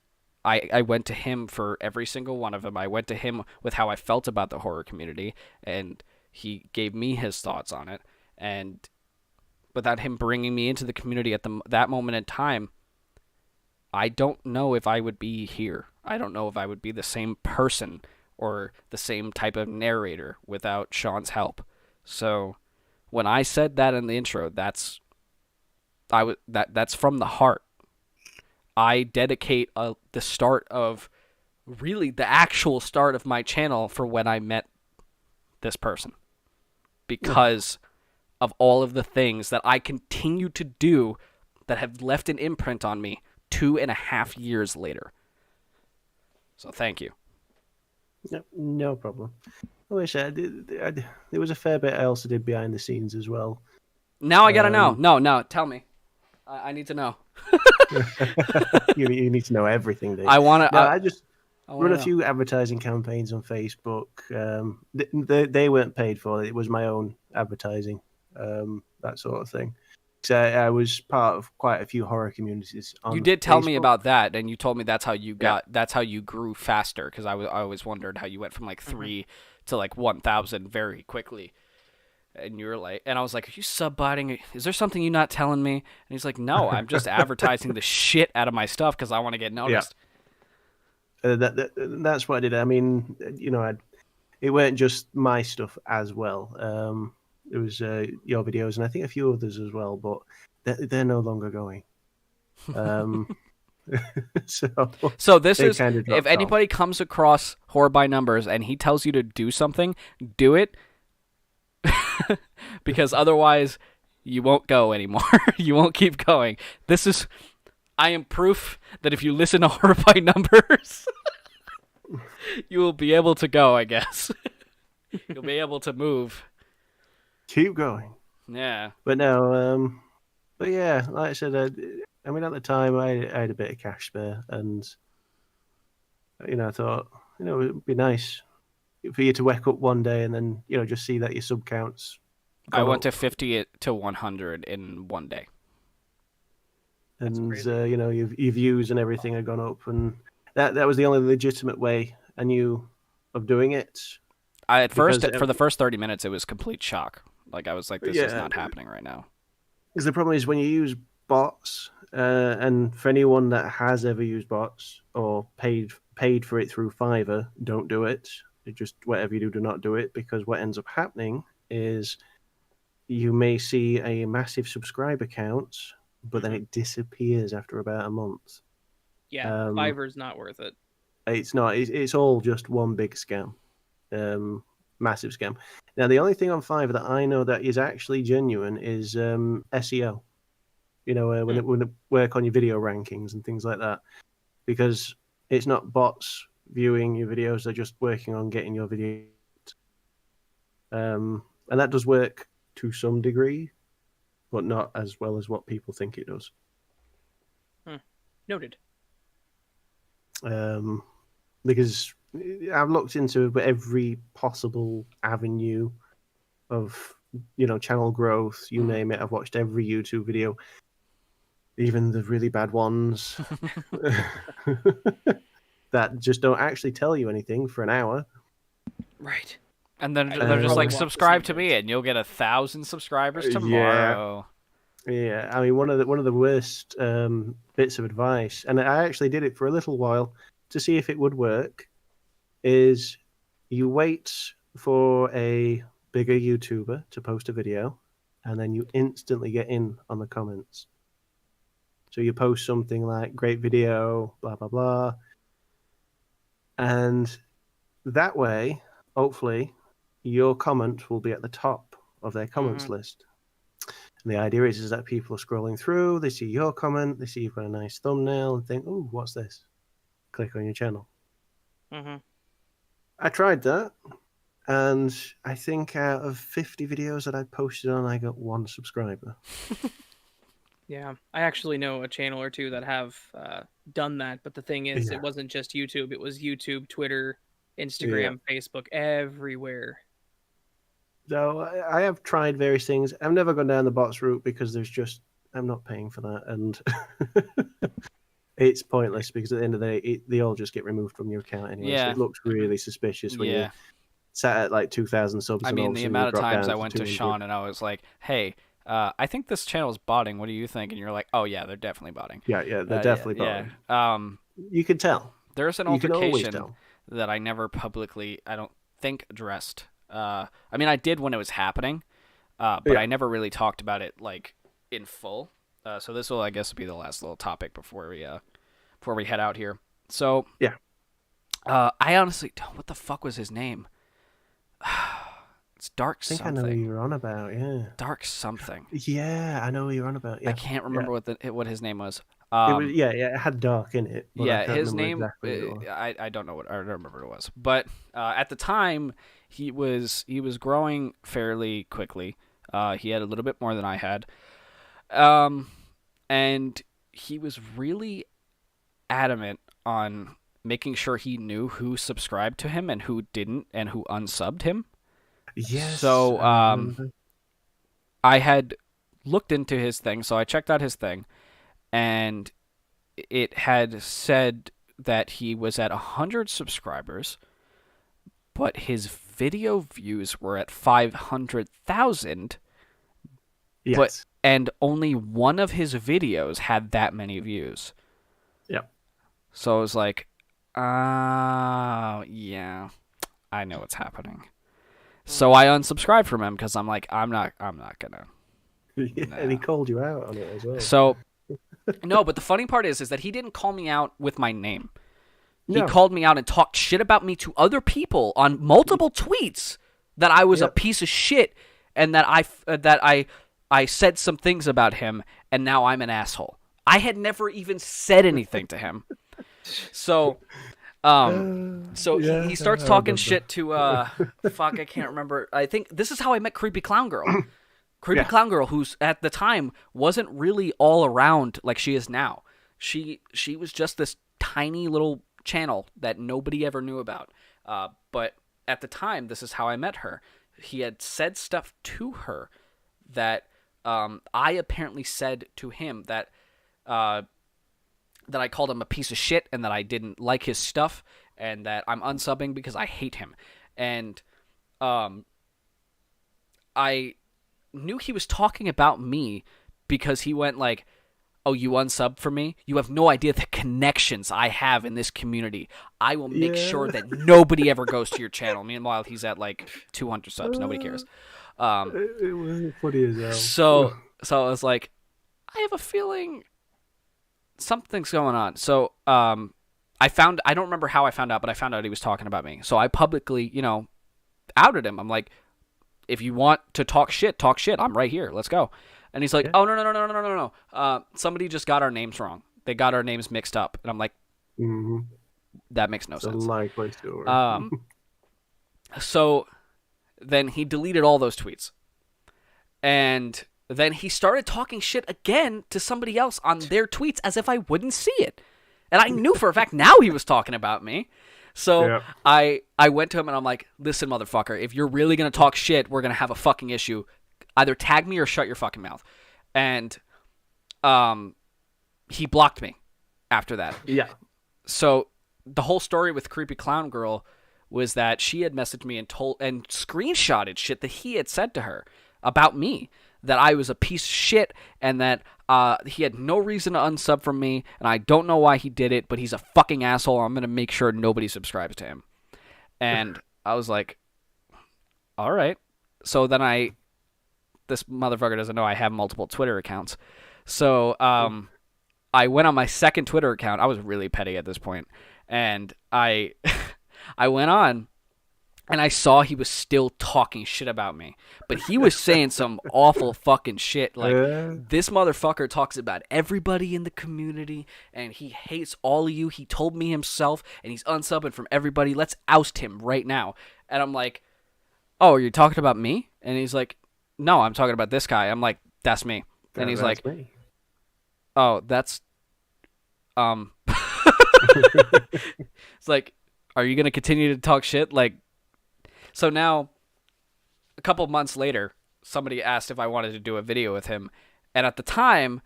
I went to him for every single one of them. I went to him with how I felt about the horror community, and he gave me his thoughts on it, and without him bringing me into the community at that moment in time, I don't know if I would be here. I don't know if I would be the same person or the same type of narrator without Sean's help. So when I said that in the intro, that's from the heart. I dedicate the start of, really the actual start of my channel, for when I met this person, because of all of the things that I continue to do that have left an imprint on me 2.5 years later. So thank you. No problem. I wish there was a fair bit I also did behind the scenes as well. Now I gotta know. No, tell me. I need to know. You need to know everything, Dave. I want to. No, I just run a few advertising campaigns on Facebook. They weren't paid for. It was my own advertising, that sort of thing. So I was part of quite a few horror communities. You did tell me about that, and you told me that's how you that's how you grew faster. Because I always wondered how you went from like 3 to like 1,000 very quickly. And you were like, and I was like, are you sub-botting? Is there something you're not telling me? And he's like, no, I'm just advertising the shit out of my stuff because I want to get noticed. Yeah. That's what I did. I mean, it weren't just my stuff as well. It was your videos and I think a few others as well, but they're no longer going. So this is, if anybody comes across Horror by Numbers and he tells you to do something, do it. Because otherwise you won't go anymore. You won't keep going. I am proof that if you listen to Horror by Numbers, you will be able to go, I guess. You'll be able to move. Keep going. Yeah. But no, but yeah, like I said, I mean, at the time I had a bit of cash spare, and I thought, it would be nice for you to wake up one day and then just see that your sub counts. I went to 50 to 100 in one day, and your views and everything had gone up, and that was the only legitimate way I knew of doing it. For the first 30 minutes, it was complete shock. Like, I was like, this is not happening right now. Because the problem is when you use bots, and for anyone that has ever used bots or paid for it through Fiverr, don't do it. Just whatever you do not do it, because what ends up happening is you may see a massive subscriber count, but then it disappears after about a month. Yeah, Fiverr's not worth it. It's not. It's all just one big scam. Massive scam. Now, the only thing on Fiverr that I know that is actually genuine is SEO. When it work on your video rankings and things like that, because it's not bots viewing your videos; they're just working on getting your video. And that does work to some degree, but not as well as what people think it does. Noted. Because I've looked into every possible avenue of channel growth, you name it. I've watched every YouTube video, even the really bad ones that just don't actually tell you anything for an hour. Right. And then they're just like, subscribe to me and you'll get 1,000 subscribers tomorrow. Yeah. I mean, one of the worst bits of advice, and I actually did it for a little while to see if it would work, is you wait for a bigger YouTuber to post a video, and then you instantly get in on the comments. So you post something like, great video, blah, blah, blah. And that way, hopefully, your comment will be at the top of their comments list. And the idea is that people are scrolling through, they see your comment, they see you've got a nice thumbnail, and think, "Oh, what's this?" Click on your channel. I tried that, and I think out of 50 videos that I posted on, I got 1 subscriber. Yeah, I actually know a channel or two that have done that, but the thing is, it wasn't just YouTube. It was YouTube, Twitter, Instagram, Facebook, everywhere. So I have tried various things. I've never gone down the bots route because I'm not paying for that, and it's pointless because at the end of the day, they all just get removed from your account anyway. Yeah. So it looks really suspicious when you sat at like 2,000 subs. I mean, the amount of times I went to 200. Sean and I was like, "Hey, I think this channel is botting. What do you think?" And you're like, "Oh yeah, they're definitely botting." Yeah, they're definitely botting. Yeah. You can tell. There's an altercation that I never publicly, I don't think, addressed. I mean, I did when it was happening, but I never really talked about it like in full. So this will, I guess, be the last little topic before we head out here. So I honestly don't. What the fuck was his name? It's Dark something. I think I know who you're on about. Yeah. Dark something. Yeah, I know who you're on about. Yeah. I can't remember what his name was. It had dark in it. Yeah, his name. Exactly I don't know what. I don't remember what it was. But at the time, he was growing fairly quickly. He had a little bit more than I had, and he was really adamant on making sure he knew who subscribed to him and who didn't, and who unsubbed him. Yes. So I had looked into his thing, so I checked out his thing, and it had said that he was at 100 subscribers, but his video views were at 500,000. Yes. And only one of his videos had that many views. Yep. So I was like, yeah, I know what's happening. So I unsubscribed from him because I'm like, I'm not gonna. Yeah, nah. And he called you out on it as well. So, no, but the funny part is that he didn't call me out with my name. He called me out and talked shit about me to other people on multiple tweets that I was a piece of shit and that I said some things about him and now I'm an asshole. I had never even said anything to him. So he starts talking shit to fuck, I can't remember. I think this is how I met Creepy Clown Girl. Creepy Clown Girl, who's at the time wasn't really all around like she is now. She was just this tiny little channel that nobody ever knew about. But at the time, this is how I met her. He had said stuff to her that I apparently said to him that I called him a piece of shit and that I didn't like his stuff and that I'm unsubbing because I hate him. And I knew he was talking about me because he went like, "Oh, you unsubbed for me? You have no idea the connections I have in this community. I will make sure that nobody ever goes to your channel." Meanwhile, he's at like 200 subs. Nobody cares. It was funny as hell. So I was like, I have a feeling something's going on. So I don't remember how I found out, but I found out he was talking about me. So I publicly, outed him. I'm like, if you want to talk shit. I'm right here. Let's go. And he's like, "Oh, no. Somebody just got our names wrong. They got our names mixed up." And I'm like, that makes no sense. Likely story. So then he deleted all those tweets. And then he started talking shit again to somebody else on their tweets as if I wouldn't see it. And I knew for a fact now he was talking about me. So I went to him and I'm like, "Listen, motherfucker, if you're really going to talk shit, we're going to have a fucking issue. Either tag me or shut your fucking mouth." And he blocked me after that. Yeah. So the whole story with Creepy Clown Girl was that she had messaged me and screenshotted shit that he had said to her about me, that I was a piece of shit and that he had no reason to unsub from me, and I don't know why he did it, but he's a fucking asshole. I'm going to make sure nobody subscribes to him. And I was like, all right. So then this motherfucker doesn't know I have multiple Twitter accounts. So I went on my second Twitter account. I was really petty at this point. And I I went on. And I saw he was still talking shit about me. But he was saying some awful fucking shit. Like, this motherfucker talks about everybody in the community, and he hates all of you. He told me himself, and he's unsubbing from everybody. Let's oust him right now. And I'm like, oh, are you talking about me? And he's like, no, I'm talking about this guy. I'm like, that's me. And he's like, me. Oh, that's... It's like, are you going to continue to talk shit? Like... So now, a couple months later, somebody asked if I wanted to do a video with him. And at the time,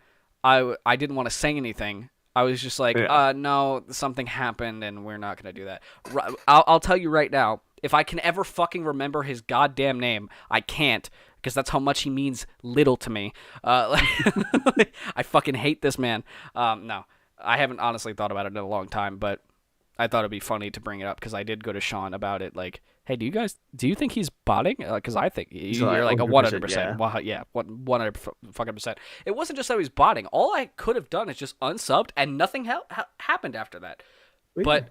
I didn't want to say anything. I was just like, no, something happened and we're not going to do that. I'll tell you right now, if I can ever fucking remember his goddamn name, I can't, because that's how much he means little to me. I fucking hate this man. No, I haven't honestly thought about it in a long time, but I thought it'd be funny to bring it up because I did go to Sean about it. Like, hey, do you think he's botting? Because I think you're like a 100%. Well, yeah, 100%. It wasn't just that he was botting. All I could have done is just unsubbed, and nothing happened after that. Really? But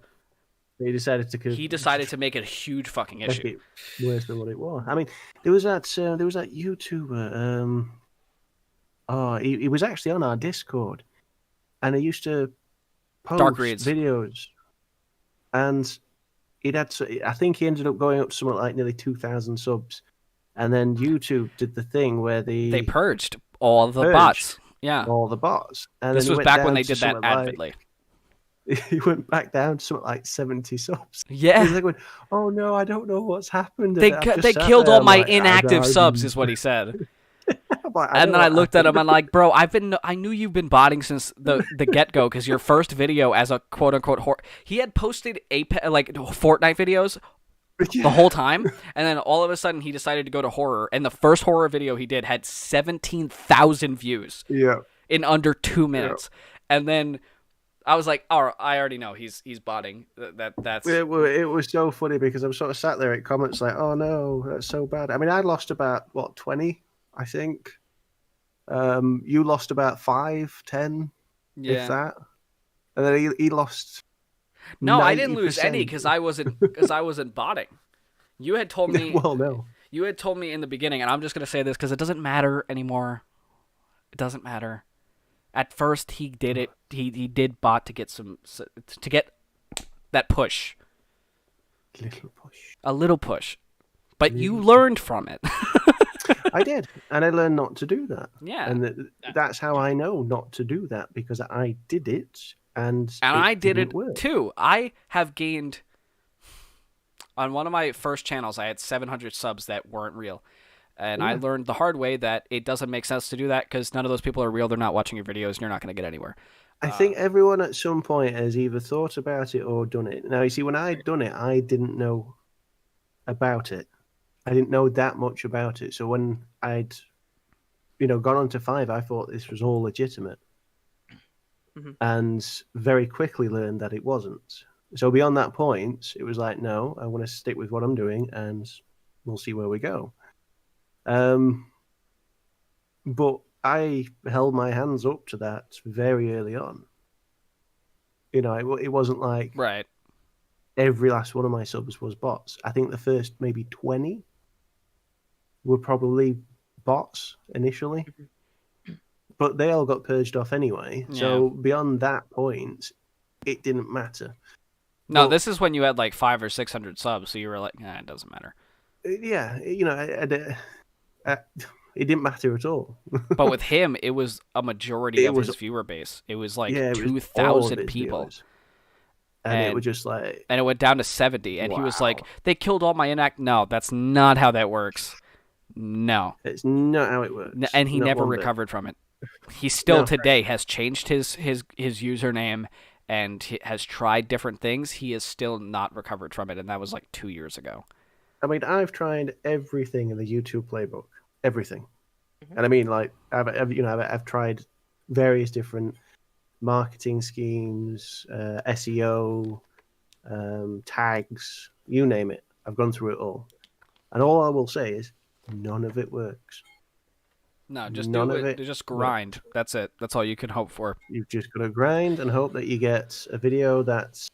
he decided to make it a huge fucking issue. Worse than what it was. I mean, there was that YouTuber. He was actually on our Discord, and he used to post videos, and I think he ended up going up to something like nearly 2,000 subs, and then YouTube did the thing where they purged all the bots. Yeah, all the bots. And this was back when they did that avidly. He went back down to something like 70 subs. Yeah, he's like, "Oh no, I don't know what's happened." They killed all my inactive subs, is what he said. And then I looked at him and like, bro, I knew you've been botting since the get-go, because your first video as a quote-unquote he had posted Fortnite videos the whole time, and then all of a sudden he decided to go to horror, and the first horror video he did had 17,000 views in under 2 minutes. And then I was like, oh, I already know he's botting. That's it was so funny because I'm sort of sat there at comments like, oh no, that's so bad. I mean, I lost about 20, I think. You lost about 5, 10, if that, and then he lost. No, 90%. I didn't lose any because I wasn't botting. You had told me. Well, no. You had told me in the beginning, and I'm just gonna say this because it doesn't matter anymore. It doesn't matter. At first, he did it. He did bot to get that push. A little push, but you learned from it. I did, and I learned not to do that. Yeah, and that's how I know not to do that, because I did it, and I did it too. I have gained on one of my first channels. I had 700 subs that weren't real, and I learned the hard way that it doesn't make sense to do that because none of those people are real. They're not watching your videos, and you're not going to get anywhere. I think everyone at some point has either thought about it or done it. Now, you see, when I'd done it, I didn't know about it. I didn't know that much about it. So when I'd, gone on to 5, I thought this was all legitimate. Mm-hmm. And very quickly learned that it wasn't. So beyond that point, it was like, no, I want to stick with what I'm doing and we'll see where we go. But I held my hands up to that very early on. It wasn't like every last one of my subs was bots. I think the first maybe 20 were probably bots initially, but they all got purged off anyway. Yeah. So beyond that point, it didn't matter. No, this is when you had like 500 or 600 subs, so you were like, it doesn't matter. Yeah, it didn't matter at all. But with him, it was a majority of his viewer base. It was like 2,000 people. Viewers. And it was just like... And it went down to 70, and he was like, they killed all my No, that's not how that works. No. It's not how it works. And he never recovered from it. He still today has changed his username and he has tried different things. He is still not recovered from it, and that was like 2 years ago. I mean, I've tried everything in the YouTube playbook. Everything. Mm-hmm. And I mean, like, I've tried various different marketing schemes, SEO, tags, you name it. I've gone through it all. And all I will say is, none of it works. No, just do it. Just grind. Works. That's it. That's all you can hope for. You've just got to grind and hope that you get a video that's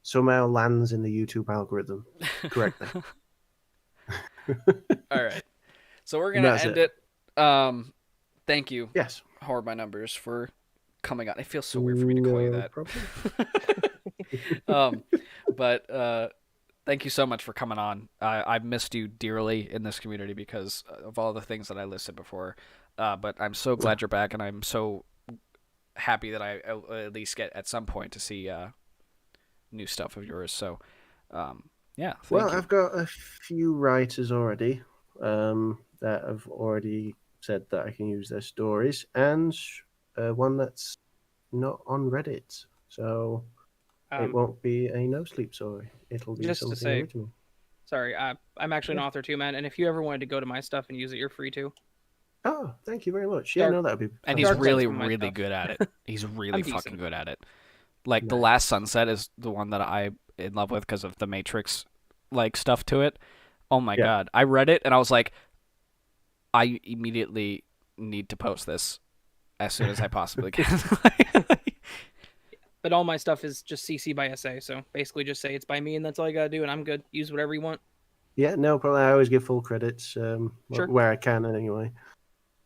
somehow lands in the YouTube algorithm correctly. All right. So we're going to end it. Thank you. Yes. Horror by Numbers for coming on. It feels so weird for me to call you that. But thank you so much for coming on. I've missed you dearly in this community because of all the things that I listed before. But I'm so glad you're back, and I'm so happy that I at least get at some point to see new stuff of yours. So, yeah. Well, I've got a few writers already that have already said that I can use their stories, and one that's not on Reddit. So it won't be a No Sleep story. It'll be just something to say, original. Sorry, I'm actually an author too, man. And if you ever wanted to go to my stuff and use it, you're free to. Oh, thank you very much. Yeah, no, that'd be. And he's really, really good at it. He's really fucking good at it. Like The Last Sunset is the one that I'm in love with because of the Matrix like stuff to it. Oh my god, I read it and I was like, I immediately need to post this as soon as I possibly can. But all my stuff is just CC by SA, so basically just say it's by me and that's all you gotta do, and I'm good. Use whatever you want. Yeah, no problem. I always give full credits Sure. where I can anyway.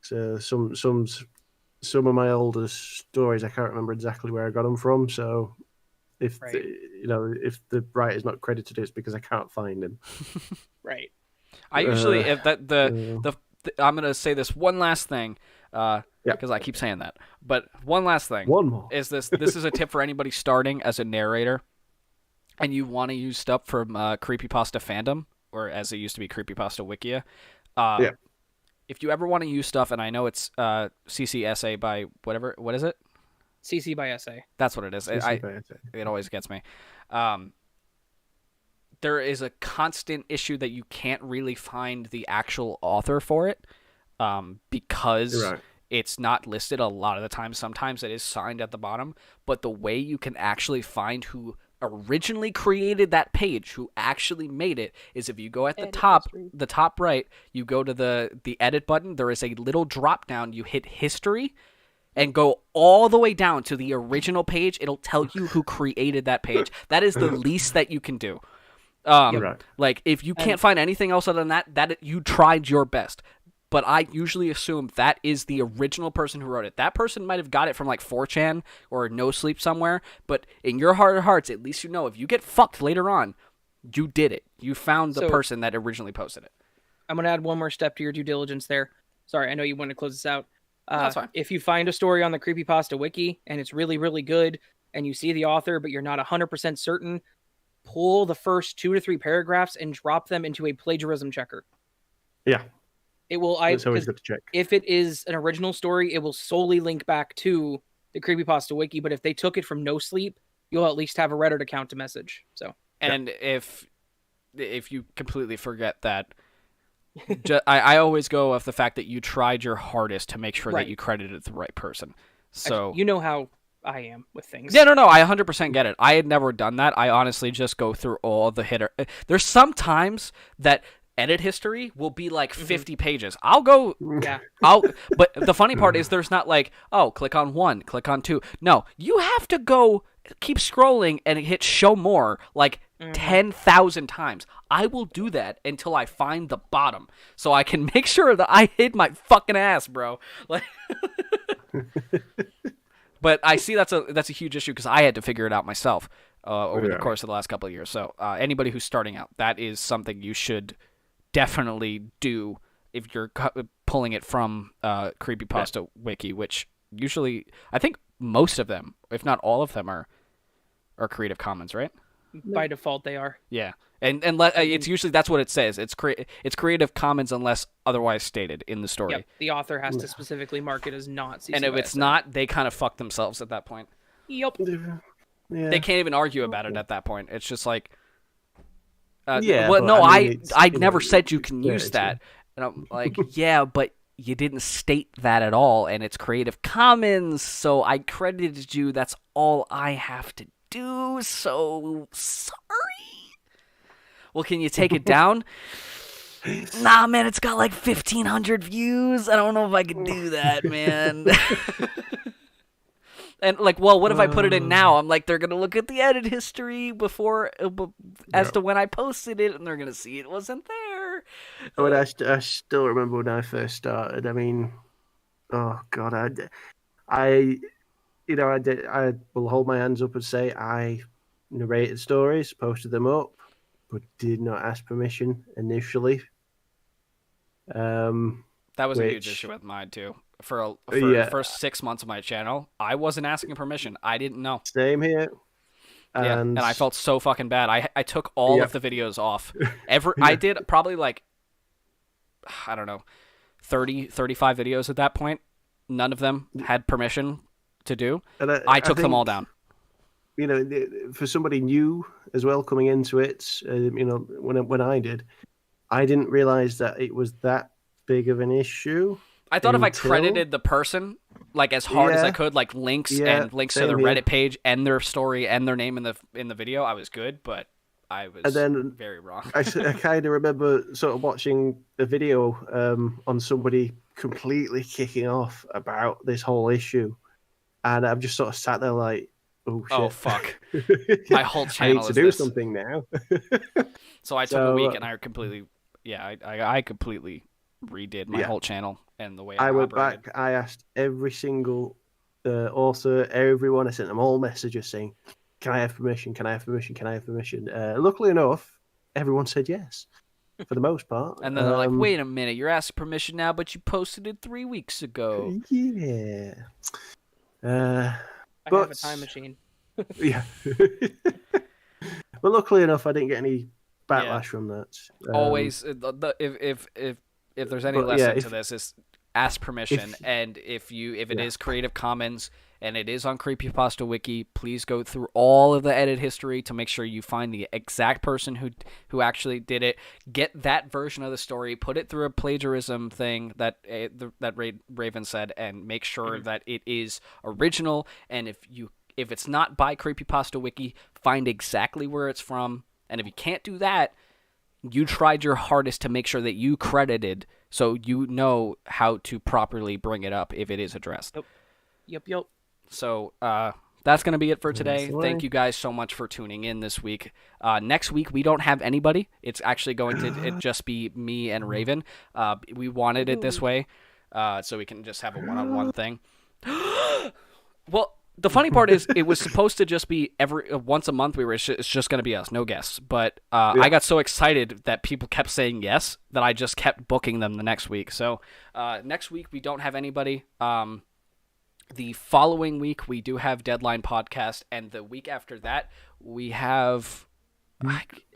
So some of my older stories I can't remember exactly where I got them from. So if if the writer's not credited, it's because I can't find him. Right. I usually if that I'm gonna say this one last thing. Because I keep saying that. But one last thing. One more. Is this is a tip for anybody starting as a narrator and you want to use stuff from Creepypasta Fandom, or as it used to be Creepypasta Wikia. If you ever want to use stuff, and I know it's CCSA by whatever, what is it? CC by SA. That's what it is. It always gets me. There is a constant issue that you can't really find the actual author for it because it's not listed a lot of the time. Sometimes it is signed at the bottom, but the way you can actually find who originally created that page, who actually made it, is if you go at the top right, you go to the edit button, there is a little drop down, you hit history and go all the way down to the original page. It'll tell you who created that page. That is the least that you can do. Like if you can't find anything else other than that you tried your best. But I usually assume that is the original person who wrote it. That person might have got it from like 4chan or No Sleep somewhere, but in your heart of hearts, at least you know if you get fucked later on, you did it. You found the person that originally posted it. I'm going to add one more step to your due diligence there. Sorry, I know you want to close this out. That's fine. If you find a story on the Creepypasta Wiki and it's really, really good and you see the author but you're not 100% certain, pull the first 2 to 3 paragraphs and drop them into a plagiarism checker. Yeah. It will. It's always good to check. If it is an original story, it will solely link back to the Creepypasta Wiki. But if they took it from No Sleep, you'll at least have a Reddit account to message. So, and if you completely forget that, I always go off the fact that you tried your hardest to make sure that you credited the right person. So you know how I am with things. Yeah, no, I 100% get it. I had never done that. I honestly just go through all the hitter. There's some times that edit history will be like 50 pages. I'll go, but the funny part is there's not like, oh, click on 1, click on 2. No, you have to go keep scrolling and hit show more like 10,000 times. I will do that until I find the bottom so I can make sure that I hid my fucking ass, bro. Like, but I see that's a huge issue because I had to figure it out myself over the course of the last couple of years. So anybody who's starting out, that is something you should definitely do if you're pulling it from Creepypasta Wiki, which usually I think most of them, if not all of them, are Creative Commons, right? By default, they are. Yeah, and it's usually that's what it says. It's Creative Commons unless otherwise stated in the story. Yep. The author has to specifically mark it as not CC and if it's not, they kind of fuck themselves at that point. Yep. Yeah. They can't even argue about it at that point. It's just like, I never said you can use that. And I'm like, yeah, but you didn't state that at all, and it's Creative Commons, so I credited you. That's all I have to do, so sorry. Well, can you take it down? Nah, man, it's got like 1,500 views. I don't know if I can do that, man. And like, well, what if I put it in now? I'm like, they're gonna look at the edit history before as to when I posted it, and they're gonna see it wasn't there. But I still remember when I first started. I mean, oh god, I will hold my hands up and say I narrated stories, posted them up, but did not ask permission initially. That was a huge issue with mine too. For the first 6 months of my channel, I wasn't asking permission. I didn't know. Same here. And I felt so fucking bad. I took all of the videos off. I did probably like, I don't know, 30, 35 videos at that point. None of them had permission to do. And I took them all down. You know, for somebody new as well coming into it, you know, when I didn't realize that it was that big of an issue. I thought if I credited the person like as hard as I could, like links to their Reddit page and their story and their name in the video, I was good. But I was very wrong. I kind of remember sort of watching a video on somebody completely kicking off about this whole issue, and I've just sort of sat there like, oh shit, oh fuck, my whole channel. I need to do something now. So I took a week and I completely, I completely redid my whole channel and the way I went back. I asked every single author, everyone. I sent them all messages saying, "Can I have permission? Can I have permission? Can I have permission?" Luckily enough, everyone said yes for the most part. And then they're like, "Wait a minute, you're asking permission now, but you posted it 3 weeks ago." Yeah. I have a time machine. Yeah. But luckily enough, I didn't get any backlash from that. Always, if there's any lesson to this, is ask permission. And if it is Creative Commons and it is on Creepypasta Wiki, please go through all of the edit history to make sure you find the exact person who actually did it. Get that version of the story, put it through a plagiarism thing that Raven said, and make sure that it is original. And if it's not by Creepypasta Wiki, find exactly where it's from. And if you can't do that, you tried your hardest to make sure that you credited, so you know how to properly bring it up if it is addressed. Yep. So that's going to be it for today. Thank you guys so much for tuning in this week. Next week, we don't have anybody. It's actually going to just be me and Raven. We wanted it this way so we can just have a one-on-one thing. Well, the funny part is it was supposed to just be once a month. It's just going to be us, no guests. But I got so excited that people kept saying yes that I just kept booking them the next week. So next week we don't have anybody. The following week we do have Deadline Podcast, and the week after that we have.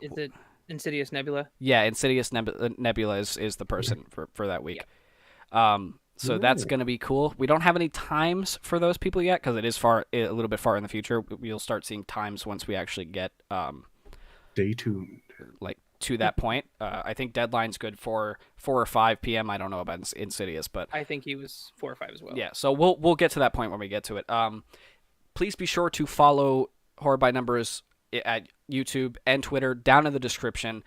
Is it Insidious Nebula? Yeah, Insidious Nebula is the person for that week. Yeah. So that's going to be cool. We don't have any times for those people yet because it is a little bit far in the future. We'll start seeing times once we actually get stay tuned. Like to that point. I think Deadline's good for 4 or 5 p.m. I don't know about Insidious, but I think he was 4 or 5 as well. Yeah, so we'll get to that point when we get to it. Please be sure to follow Horror by Numbers at YouTube and Twitter down in the description.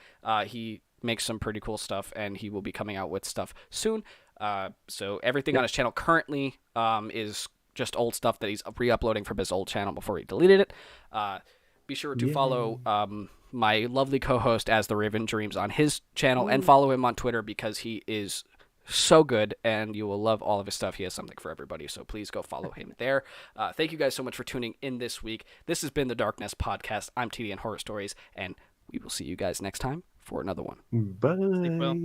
He makes some pretty cool stuff, and he will be coming out with stuff soon. So everything on his channel currently is just old stuff that he's re-uploading from his old channel before he deleted it. Be sure to follow my lovely co-host As the Raven Dreams on his channel and follow him on Twitter because he is so good and you will love all of his stuff. He has something for everybody, so please go follow him there. Thank you guys so much for tuning in this week. This has been the Darknest Podcast. I'm TD and Horror Stories, and we will see you guys next time for another one. Bye.